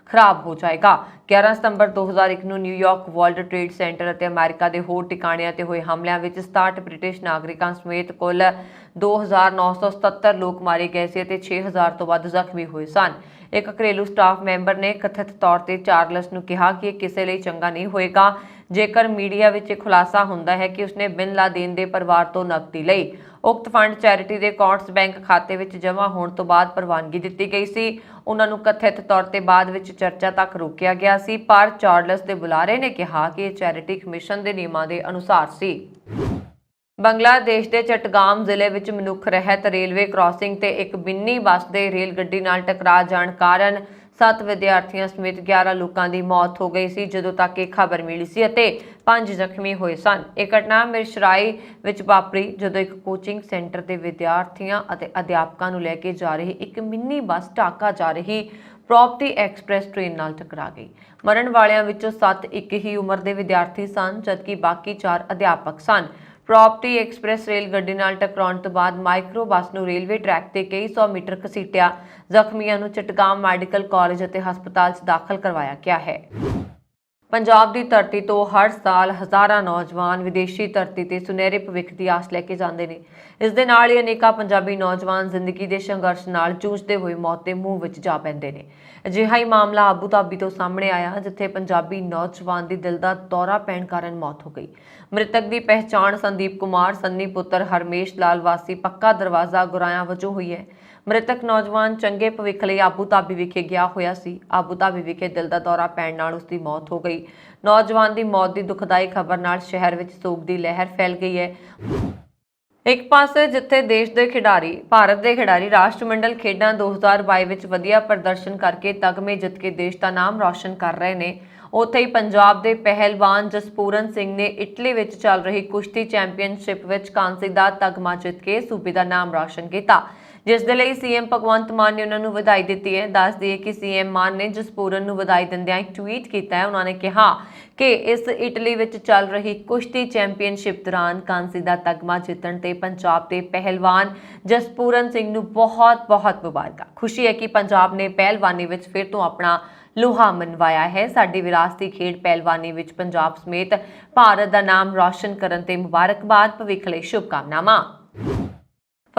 ਖਰਾਬ ਹੋ ਜਾਏਗਾ। 11 ਸਤੰਬਰ 2001 ਨੂੰ ਨਿਊਯਾਰਕ ਵਰਲਡ ਟ੍ਰੇਡ ਸੈਂਟਰ ਅਤੇ ਅਮਰੀਕਾ ਦੇ ਹੋਰ ਟਿਕਾਣਿਆਂ ਤੇ ਹੋਏ ਹਮਲਿਆਂ ਵਿੱਚ 67 ਬ੍ਰਿਟਿਸ਼ ਨਾਗਰਿਕਾਂ ਸਮੇਤ ਕੁੱਲ 2977 ਲੋਕ ਮਾਰੇ ਗਏ ਸੀ ਅਤੇ 6000 ਤੋਂ ਵੱਧ ਜ਼ਖਮੀ ਹੋਏ ਸਨ। ਇੱਕ ਘਰੇਲੂ ਸਟਾਫ ਮੈਂਬਰ ਨੇ ਕਥਿਤ ਤੌਰ ਤੇ ਚਾਰਲਸ ਨੂੰ ਕਿਹਾ ਕਿ ਇਹ ਕਿਸੇ ਲਈ ਚੰਗਾ ਨਹੀਂ ਹੋਏਗਾ ਜੇਕਰ ਮੀਡੀਆ ਵਿੱਚ ਇਹ ਖੁਲਾਸਾ ਹੁੰਦਾ ਹੈ ਕਿ ਉਸਨੇ ਬਿਨ ਲਾਦੇਨ ਦੇ ਪਰਿਵਾਰ ਤੋਂ ਨਕਦੀ ਲਈ। ਉਕਤ ਫੰਡ ਚੈਰਿਟੀ ਦੇ ਕੌਂਟਸ ਬੈਂਕ ਖਾਤੇ ਵਿੱਚ ਜਮ੍ਹਾਂ ਹੋਣ ਤੋਂ ਬਾਅਦ ਪ੍ਰਵਾਨਗੀ ਦਿੱਤੀ ਗਈ ਸੀ। ਉਹਨਾਂ ਨੂੰ ਕਥਿਤ ਤੌਰ ਤੇ ਬਾਅਦ ਵਿੱਚ ਚਰਚਾ ਤੱਕ ਰੋਕਿਆ ਗਿਆ ਸੀ, ਪਰ ਚਾਰਲਸ ਦੇ ਬੁਲਾਰੇ ਨੇ ਕਿਹਾ ਕਿ ਇਹ ਚੈਰਿਟੀ ਕਮਿਸ਼ਨ ਦੇ ਨਿਯਮਾਂ ਦੇ ਅਨੁਸਾਰ ਸੀ। ਬੰਗਲਾਦੇਸ਼ ਦੇ ਚਟਗਾਮ ਜ਼ਿਲ੍ਹੇ ਵਿੱਚ ਮਨੁੱਖ ਰਹਿਤ ਰੇਲਵੇ ਕ੍ਰਾਸਿੰਗ ਤੇ ਇੱਕ ਮਿੰਨੀ ਬੱਸ ਦੇ ਰੇਲ ਗੱਡੀ ਨਾਲ ਟਕਰਾ ਜਾਣ ਕਾਰਨ 7 ਵਿਦਿਆਰਥੀਆਂ ਸਮੇਤ 11 ਲੋਕਾਂ ਦੀ ਮੌਤ ਹੋ ਗਈ ਸੀ ਜਦੋਂ ਤੱਕ ਇਹ ਖਬਰ ਮਿਲੀ ਸੀ ਅਤੇ 5 ਜ਼ਖਮੀ ਹੋਏ ਸਨ। ਇਹ ਘਟਨਾ ਮਿਰਸ਼ਰਾਈ ਵਿੱਚ ਵਾਪਰੀ ਜਦੋਂ ਇੱਕ ਕੋਚਿੰਗ ਸੈਂਟਰ ਦੇ ਵਿਦਿਆਰਥੀਆਂ ਅਤੇ ਅਧਿਆਪਕਾਂ ਨੂੰ ਲੈ ਕੇ ਜਾ ਰਹੀ ਇੱਕ ਮਿੰਨੀ ਬੱਸ ਢਾਕਾ ਜਾ ਰਹੀ ਪ੍ਰੋਪਰਟੀ ਐਕਸਪ੍ਰੈਸ ਟ੍ਰੇਨ ਨਾਲ ਟਕਰਾ ਗਈ। ਮਰਨ ਵਾਲਿਆਂ ਵਿੱਚੋਂ 7 ਇੱਕ ਹੀ ਉਮਰ ਦੇ ਵਿਦਿਆਰਥੀ ਸਨ ਜਦਕਿ ਬਾਕੀ 4 ਅਧਿਆਪਕ ਸਨ। ਪ੍ਰੋਪਰਟੀ ਐਕਸਪ੍ਰੈਸ ਰੇਲ ਗੱਡੀ ਨਾਲ ਟਕਰਾਉਣ ਤੋਂ ਬਾਅਦ ਮਾਈਕਰੋ ਬੱਸ ਨੂੰ ਰੇਲਵੇ ਟਰੈਕ ਤੇ ਕਈ 100 ਮੀਟਰ ਘਸੀਟਿਆ। ਜ਼ਖਮੀਆਂ ਨੂੰ ਚਟਗਾਮ ਮੈਡੀਕਲ ਕਾਲਜ ਅਤੇ ਹਸਪਤਾਲ 'ਚ ਦਾਖਲ ਕਰਵਾਇਆ ਗਿਆ ਹੈ। ਪੰਜਾਬ ਦੀ ਧਰਤੀ ਤੋਂ ਹਰ ਸਾਲ ਹਜ਼ਾਰਾਂ ਨੌਜਵਾਨ ਵਿਦੇਸ਼ੀ ਧਰਤੀ ਤੇ ਸੁਨਹਿਰੇ ਭਵਿੱਖ ਦੀ ਆਸ ਲੈ ਕੇ ਜਾਂਦੇ ਨੇ। ਇਸ ਦੇ ਨਾਲ ਹੀ ਅਨੇਕਾਂ ਪੰਜਾਬੀ ਨੌਜਵਾਨ ਜ਼ਿੰਦਗੀ ਦੇ ਸੰਘਰਸ਼ ਨਾਲ ਜੂਝਦੇ ਹੋਏ ਮੌਤ ਦੇ ਮੂੰਹ ਵਿੱਚ ਜਾ ਪੈਂਦੇ ਨੇ। ਅਜਿਹਾ ਹੀ ਮਾਮਲਾ ਆਬੂ ਧਾਬੀ ਤੋਂ ਸਾਹਮਣੇ ਆਇਆ ਜਿੱਥੇ ਪੰਜਾਬੀ ਨੌਜਵਾਨ ਦੀ ਦਿਲ ਦਾ ਦੌਰਾ ਪੈਣ ਕਾਰਨ ਮੌਤ ਹੋ ਗਈ। ਮ੍ਰਿਤਕ ਦੀ ਪਹਿਚਾਣ ਸੰਦੀਪ ਕੁਮਾਰ ਸੰਨੀ ਪੁੱਤਰ ਹਰਮੇਸ਼ ਲਾਲ ਵਾਸੀ ਪੱਕਾ ਦਰਵਾਜ਼ਾ ਗੁਰਾਇਆ ਵਜੋਂ ਹੋਈ ਹੈ। ਮ੍ਰਿਤਕ ਨੌਜਵਾਨ ਚੰਗੇ ਭਵਿੱਖ ਲਈ ਆਬੂ ਧਾਬੀ ਵਿਖੇ ਗਿਆ ਹੋਇਆ ਸੀ। ਆਬੂ ਧਾਬੀ ਵਿਖੇ ਦਿਲ ਦਾ ਦੌਰਾ ਪੈਣ ਨਾਲ ਉਸ ਦੀ ਮੌਤ ਹੋ ਗਈ। ਨੌਜਵਾਨ ਦੀ ਮੌਤ ਦੀ ਦੁਖਦਾਈ ਖਬਰ ਨਾਲ ਸ਼ਹਿਰ ਵਿੱਚ ਸੋਗ ਦੀ ਲਹਿਰ ਫੈਲ ਗਈ ਹੈ। ਇੱਕ ਪਾਸੇ ਜਿੱਥੇ ਦੇਸ਼ ਦੇ ਖਿਡਾਰੀ ਭਾਰਤ ਦੇ ਖਿਡਾਰੀ ਰਾਸ਼ਟਰਮੰਡਲ ਖੇਡਾਂ 2022 ਵਿੱਚ ਵਧੀਆ ਪ੍ਰਦਰਸ਼ਨ ਕਰਕੇ ਤਗਮੇ ਜਿੱਤ ਕੇ ਦੇਸ਼ ਦਾ ਨਾਮ ਰੌਸ਼ਨ ਕਰ ਰਹੇ ਨੇ, ਉੱਥੇ ਹੀ ਪੰਜਾਬ ਦੇ ਪਹਿਲਵਾਨ ਜਸਪੂਰਨ ਸਿੰਘ ਨੇ ਇਟਲੀ ਵਿੱਚ ਚੱਲ ਰਹੀ ਕੁਸ਼ਤੀ ਚੈਂਪੀਅਨਸ਼ਿਪ ਵਿੱਚ ਕਾਂਸੇ ਦਾ ਤਗਮਾ ਜਿੱਤ ਕੇ ਸੂਬੇ ਦਾ ਨਾਮ ਰੌਸ਼ਨ ਕੀਤਾ, ਜਿਸ ਦੇ ਲਈ ਸੀਐਮ ਭਗਵੰਤ ਮਾਨ ਨੇ ਉਹਨਾਂ ਨੂੰ ਵਧਾਈ ਦਿੱਤੀ ਹੈ। ਦੱਸ ਦਈਏ ਕਿ ਸੀਐਮ ਮਾਨ ਨੇ ਜਸਪੂਰਨ ਨੂੰ ਵਧਾਈ ਦਿੰਦਿਆਂ ਇੱਕ ਟਵੀਟ ਕੀਤਾ ਹੈ। ਉਹਨਾਂ ਨੇ ਕਿਹਾ ਕਿ ਇਸ ਇਟਲੀ ਵਿੱਚ ਚੱਲ ਰਹੀ ਕੁਸ਼ਤੀ ਚੈਂਪੀਅਨਸ਼ਿਪ ਦੌਰਾਨ ਕਾਂਸੇ ਦਾ ਤਗਮਾ ਜਿੱਤਣ ਤੇ ਪੰਜਾਬ ਦੇ ਪਹਿਲਵਾਨ ਜਸਪੂਰਨ ਸਿੰਘ ਨੂੰ ਬਹੁਤ-ਬਹੁਤ ਮੁਬਾਰਕਾਂ। ਖੁਸ਼ੀ ਹੈ ਕਿ ਪੰਜਾਬ ਨੇ ਪਹਿਲਵਾਨੀ ਵਿੱਚ ਫਿਰ ਤੋਂ ਆਪਣਾ ਲੋਹਾ ਮਨਵਾਇਆ ਹੈ। ਸਾਡੀ ਵਿਰਾਸਤੀ ਖੇਡ ਪਹਿਲਵਾਨੀ ਵਿੱਚ ਪੰਜਾਬ ਸਮੇਤ ਭਾਰਤ ਦਾ ਨਾਮ ਰੌਸ਼ਨ ਕਰਨ ਤੇ ਮੁਬਾਰਕਬਾਦ। ਭਵਿੱਖ ਲਈ ਸ਼ੁਭਕਾਮਨਾਵਾਂ।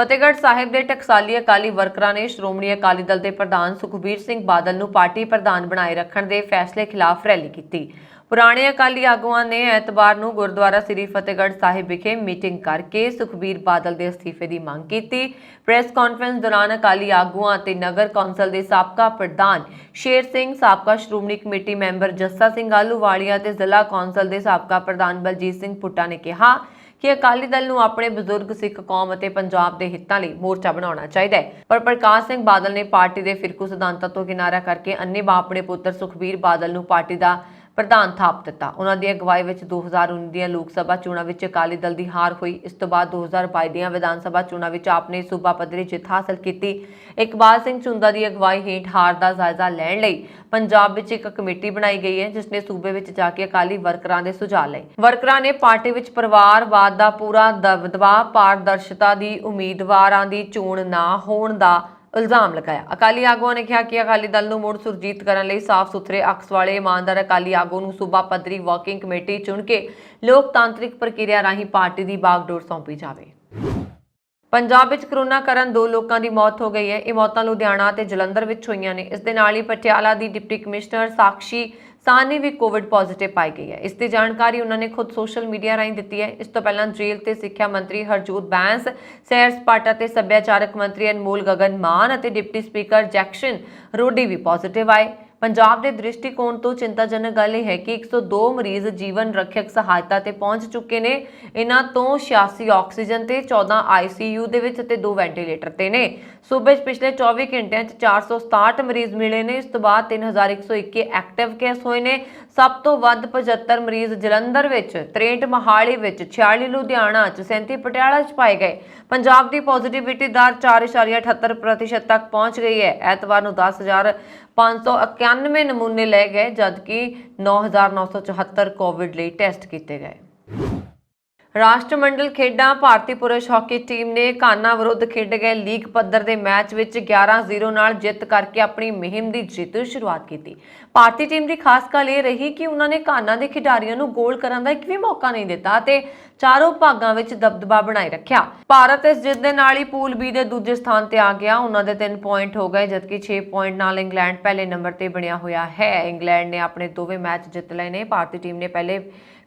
ਫਤਿਹਗੜ੍ਹ ਸਾਹਿਬ ਦੇ ਟਕਸਾਲੀ ਅਕਾਲੀ ਵਰਕਰਾਂ ਨੇ ਸ਼੍ਰੋਮਣੀ ਅਕਾਲੀ ਦਲ ਦੇ ਪ੍ਰਧਾਨ ਸੁਖਬੀਰ ਸਿੰਘ ਬਾਦਲ ਨੂੰ ਪਾਰਟੀ ਪ੍ਰਧਾਨ ਬਣਾਏ ਰੱਖਣ ਦੇ ਫੈਸਲੇ ਖਿਲਾਫ ਰੈਲੀ ਕੀਤੀ। ਪੁਰਾਣੇ ਅਕਾਲੀ ਆਗੂਆਂ ਨੇ ਐਤਵਾਰ ਨੂੰ ਗੁਰਦੁਆਰਾ ਸ੍ਰੀ ਫਤਿਹਗੜ੍ਹ ਸਾਹਿਬ ਵਿਖੇ ਮੀਟਿੰਗ ਕਰਕੇ ਸੁਖਬੀਰ ਬਾਦਲ ਦੇ ਅਸਤੀਫੇ ਦੀ ਮੰਗ ਕੀਤੀ। ਪ੍ਰੈਸ ਕਾਨਫਰੰਸ ਦੌਰਾਨ ਅਕਾਲੀ ਆਗੂਆਂ ਅਤੇ ਨਗਰ ਕੌਂਸਲ ਦੇ ਸਾਬਕਾ ਪ੍ਰਧਾਨ ਸ਼ੇਰ ਸਿੰਘ, ਸਾਬਕਾ ਸ਼੍ਰੋਮਣੀ ਕਮੇਟੀ ਮੈਂਬਰ ਜੱਸਾ ਸਿੰਘ ਆਹਲੂਵਾਲੀਆ ਅਤੇ ਜ਼ਿਲ੍ਹਾ ਕੌਂਸਲ ਦੇ ਸਾਬਕਾ ਪ੍ਰਧਾਨ ਬਲਜੀਤ ਸਿੰਘ ਪੁੱਟਾ ਨੇ ਕਿਹਾ ਕਿ ਅਕਾਲੀ ਦਲ ਨੂੰ ਆਪਣੇ ਬਜ਼ੁਰਗ ਸਿੱਖ ਕੌਮ ਅਤੇ ਪੰਜਾਬ ਦੇ ਹਿੱਤਾਂ ਲਈ ਮੋਰਚਾ ਬਣਾਉਣਾ ਚਾਹੀਦਾ ਹੈ। ਪਰ ਪ੍ਰਕਾਸ਼ ਸਿੰਘ ਬਾਦਲ ਨੇ ਪਾਰਟੀ ਦੇ ਫਿਰਕੂ ਸਿਧਾਂਤਾਂ ਤੋਂ ਕਿਨਾਰਾ ਕਰਕੇ ਅੰਨ੍ਹੇਵਾਹ ਆਪਣੇ ਪੁੱਤਰ ਸੁਖਬੀਰ ਬਾਦਲ ਨੂੰ ਪਾਰਟੀ ਦਾ ਪ੍ਰਧਾਨ ਥਾਪ ਦਿੱਤਾ। ਉਹਨਾਂ ਦੀ ਅਗਵਾਈ ਵਿੱਚ 2019 ਦੀਆਂ ਲੋਕ ਸਭਾ ਚੋਣਾਂ ਵਿੱਚ ਅਕਾਲੀ ਦਲ ਦੀ ਹਾਰ ਹੋਈ। ਇਸ ਤੋਂ ਬਾਅਦ 2022 ਦੀਆਂ ਵਿਧਾਨ ਸਭਾ ਚੋਣਾਂ ਵਿੱਚ ਆਪਨੇ ਸੂਬਾ ਪੱਧਰੀ ਜਿੱਤ ਹਾਸਲ ਕੀਤੀ। ਇਕਬਾਲ ਸਿੰਘ ਝੁੰਦਾ ਦੀ ਅਗਵਾਈ ਹੇਠ ਹਾਰ ਦਾ ਜਾਇਜ਼ਾ ਲੈਣ ਲਈ ਪੰਜਾਬ ਵਿੱਚ ਇੱਕ ਕਮੇਟੀ ਬਣਾਈ ਗਈ ਹੈ, ਜਿਸ ਨੇ ਸੂਬੇ ਵਿੱਚ ਜਾ ਕੇ ਅਕਾਲੀ ਵਰਕਰਾਂ ਦੇ ਸੁਝਾਅ ਲਏ। ਵਰਕਰਾਂ ਨੇ ਪਾਰਟੀ ਵਿੱਚ ਪਰਿਵਾਰਵਾਦ ਦਾ ਪੂਰਾ ਦਬਦਬਾ, ਪਾਰਦਰਸ਼ਤਾ ਦੀ ਉਮੀਦਵਾਰਾਂ ਦੀ ਚੋਣ ਨਾ ਹੋਣ ਦਾ ਇਲਜ਼ਾਮ ਲਗਾਇਆ। ਅਕਾਲੀ ਆਗੂਆਂ ਨੇ ਕਿਹਾ ਕਿ ਅਕਾਲੀ ਦਲ ਨੂੰ ਮੁੜ ਸੁਰਜੀਤ ਕਰਨ ਲਈ ਸਾਫ਼ ਸੁਥਰੇ ਅਕਸ ਵਾਲੇ ਇਮਾਨਦਾਰ ਅਕਾਲੀ ਆਗੂ ਨੂੰ ਸੂਬਾ ਪੱਧਰੀ ਵਰਕਿੰਗ ਕਮੇਟੀ ਚੁਣ ਕੇ ਲੋਕਤਾਂਤਰਿਕ ਪ੍ਰਕਿਰਿਆ ਰਾਹੀਂ ਪਾਰਟੀ ਦੀ ਬਾਗਡੋਰ ਸੌਂਪੀ ਜਾਵੇ। ਪੰਜਾਬ ਵਿੱਚ ਕਰੋਨਾ ਕਾਰਨ 2 ਲੋਕਾਂ ਦੀ ਮੌਤ ਹੋ ਗਈ ਹੈ। ਇਹ ਮੌਤਾਂ ਲੁਧਿਆਣਾ ਤੇ ਜਲੰਧਰ ਵਿੱਚ ਹੋਈਆਂ ਨੇ। ਇਸ ਦੇ ਨਾਲ ਹੀ ਪਟਿਆਲਾ ਦੀ ਡਿਪਟੀ ਕਮਿਸ਼ਨਰ ਸਾਕਸ਼ੀ ਸਾਨੀ ਵੀ ਕੋਵਿਡ ਪੋਜ਼ਿਟਿਵ ਪਾਈ ਗਈ ਹੈ। ਇਸ ਦੀ ਜਾਣਕਾਰੀ ਉਹਨਾਂ ਨੇ ਖੁਦ ਸੋਸ਼ਲ ਮੀਡੀਆ ਰਾਹੀਂ ਦਿੱਤੀ ਹੈ। ਇਸ ਤੋਂ ਪਹਿਲਾਂ ਜੇਲ੍ਹ ਤੇ ਸਿੱਖਿਆ ਮੰਤਰੀ ਹਰਜੋਤ ਬੈਂਸ, ਸੈਰ ਸਪਾਟਾ ਤੇ ਸੱਭਿਆਚਾਰਕ ਮੰਤਰੀ ਅਨਮੋਲ ਗਗਨ ਮਾਨ ਅਤੇ ਡਿਪਟੀ ਸਪੀਕਰ ਜੈਕਸ਼ਨ ਰੋਡੀ ਵੀ ਪੋਜ਼ਿਟਿਵ ਆਏ। ਪੰਜਾਬ ਦੇ ਦ੍ਰਿਸ਼ਟੀਕੋਣ ਤੋਂ ਚਿੰਤਾਜਨਕ ਗੱਲ ਇਹ ਹੈ ਕਿ 102 ਮਰੀਜ਼ ਜੀਵਨ ਰੱਖਿਅਕ ਸਹਾਇਤਾ ਤੇ ਪਹੁੰਚ ਚੁੱਕੇ ਨੇ। ਇਹਨਾਂ ਤੋਂ 86 ਆਕਸੀਜਨ ਤੇ 14 ICU ਦੇ ਵਿੱਚ ਅਤੇ 2 ਵੈਂਟੀਲੇਟਰ ਤੇ ਨੇ। ਸੂਬੇ 'ਚ ਪਿਛਲੇ 24 ਘੰਟਿਆਂ 'ਚ 467 ਮਰੀਜ਼ ਮਿਲੇ ਨੇ। ਇਸ ਤੋਂ ਬਾਅਦ 3121 ਐਕਟਿਵ ਕੇਸ ਹੋਏ ਨੇ। ਸਭ ਤੋਂ ਵੱਧ 75 ਮਰੀਜ਼ ਜਲੰਧਰ ਵਿੱਚ, 63 ਮੋਹਾਲੀ ਵਿੱਚ, 46 ਲੁਧਿਆਣਾ 'ਚ, 37 ਪਟਿਆਲਾ 'ਚ ਪਾਏ ਗਏ। ਪੰਜਾਬ ਦੀ ਪੋਜ਼ਿਟਿਵਿਟੀ ਦਰ 4.78% ਤੱਕ ਪਹੁੰਚ ਗਈ ਹੈ। ਐਤਵਾਰ ਨੂੰ 10,591 ਨਮੂਨੇ ਲਏ ਗਏ, ਜਦਕਿ 9,974 ਕੋਵਿਡ ਲਈ ਟੈਸਟ ਕੀਤੇ ਗਏ। ਰਾਸ਼ਟਰਮੰਡਲ ਖੇਡਾਂ ਭਾਰਤੀ ਪੁਰਸ਼ ਹਾਕੀ ਟੀਮ ਨੇ ਘਾਨਾ ਵਿਰੁੱਧ ਖੇਡੇ ਗਏ ਲੀਗ ਪੱਧਰ ਦੇ ਮੈਚ ਵਿੱਚ 11-0 ਨਾਲ ਜਿੱਤ ਕਰਕੇ ਆਪਣੀ ਮੁਹਿੰਮ ਦੀ ਜਿੱਤ ਸ਼ੁਰੂਆਤ ਕੀਤੀ। ਭਾਰਤੀ ਟੀਮ ਦੀ ਖਾਸ ਗੱਲ ਇਹ ਰਹੀ ਕਿ ਉਹਨਾਂ ਨੇ ਘਾਨਾ ਦੇ ਖਿਡਾਰੀਆਂ ਨੂੰ ਗੋਲ ਕਰਨ ਦਾ ਇੱਕ ਵੀ ਮੌਕਾ ਨਹੀਂ ਦਿੱਤਾ ਤੇ ਚਾਰੋਂ ਭਾਗਾਂ ਵਿੱਚ ਦਬਦਬਾ ਬਣਾਏ ਰੱਖਿਆ। ਭਾਰਤ ਇਸ ਜਿੱਤ ਦੇ ਨਾਲ ਹੀ ਪੂਲ B ਦੇ ਦੂਜੇ ਸਥਾਨ ਤੇ ਆ ਗਿਆ। ਉਹਨਾਂ ਦੇ 3 ਪੁਆਇੰਟ ਹੋ ਗਏ, ਜਦਕਿ 6 ਪੁਆਇੰਟ ਨਾਲ ਇੰਗਲੈਂਡ ਪਹਿਲੇ ਨੰਬਰ ਤੇ ਬਣਿਆ ਹੋਇਆ ਹੈ। ਇੰਗਲੈਂਡ ਨੇ ਆਪਣੇ ਦੋਵੇਂ ਮੈਚ ਜਿੱਤ ਲਏ ਨੇ। ਭਾਰਤੀ ਟੀਮ ਨੇ ਪਹਿਲੇ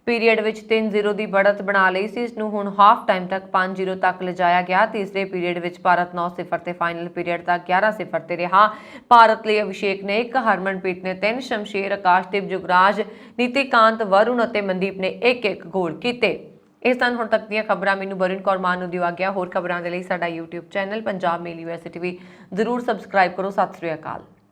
ਪੀਰੀਅਡ ਵਿੱਚ 3-0 ਦੀ बढ़त ਬਣਾ ਲਈ ਸੀ। ਇਸ ਨੂੰ ਹੁਣ ਹਾਫ ਟਾਈਮ ਤੱਕ 5-0 ਤੱਕ ਲਿਜਾਇਆ ਗਿਆ। ਤੀਸਰੇ ਪੀਰੀਅਡ ਵਿੱਚ ਭਾਰਤ 9-0 ਤੇ ਫਾਈਨਲ ਪੀਰੀਅਡ ਤੱਕ 11-0 ਤੇ ਰਿਹਾ। ਭਾਰਤ ਲਈ ਅਭਿਸ਼ੇਕ ਨੇ 1, ਹਰਮਨਪ੍ਰੀਤ ਨੇ 3, ਸ਼ਮਸ਼ੇਰ, ਆਕਾਸ਼ਦੀਪ, ਜੁਗਰਾਜ, ਨੀਤੀਕਾਂਤ, ਵਰੁਣ ਅਤੇ ਮਨਦੀਪ ਨੇ 1-1 ਗੋਲ ਕੀਤੇ। ਇਸ ਸਨ ਹੁਣ ਤੱਕ ਦੀਆਂ ਖਬਰਾਂ। ਮੈਨੂੰ ਬਰਿੰਨ ਕੌਰ ਮਾਨ ਨੂੰ ਦਿਵਾ ਗਿਆ। ਹੋਰ ਖਬਰਾਂ ਦੇ ਲਈ ਸਾਡਾ YouTube ਚੈਨਲ ਪੰਜਾਬ ਮੇਲ USA TV ਜ਼ਰੂਰ ਸਬਸਕ੍ਰਾਈਬ ਕਰੋ। ਸਤਿ ਸ੍ਰੀ ਅਕਾਲ।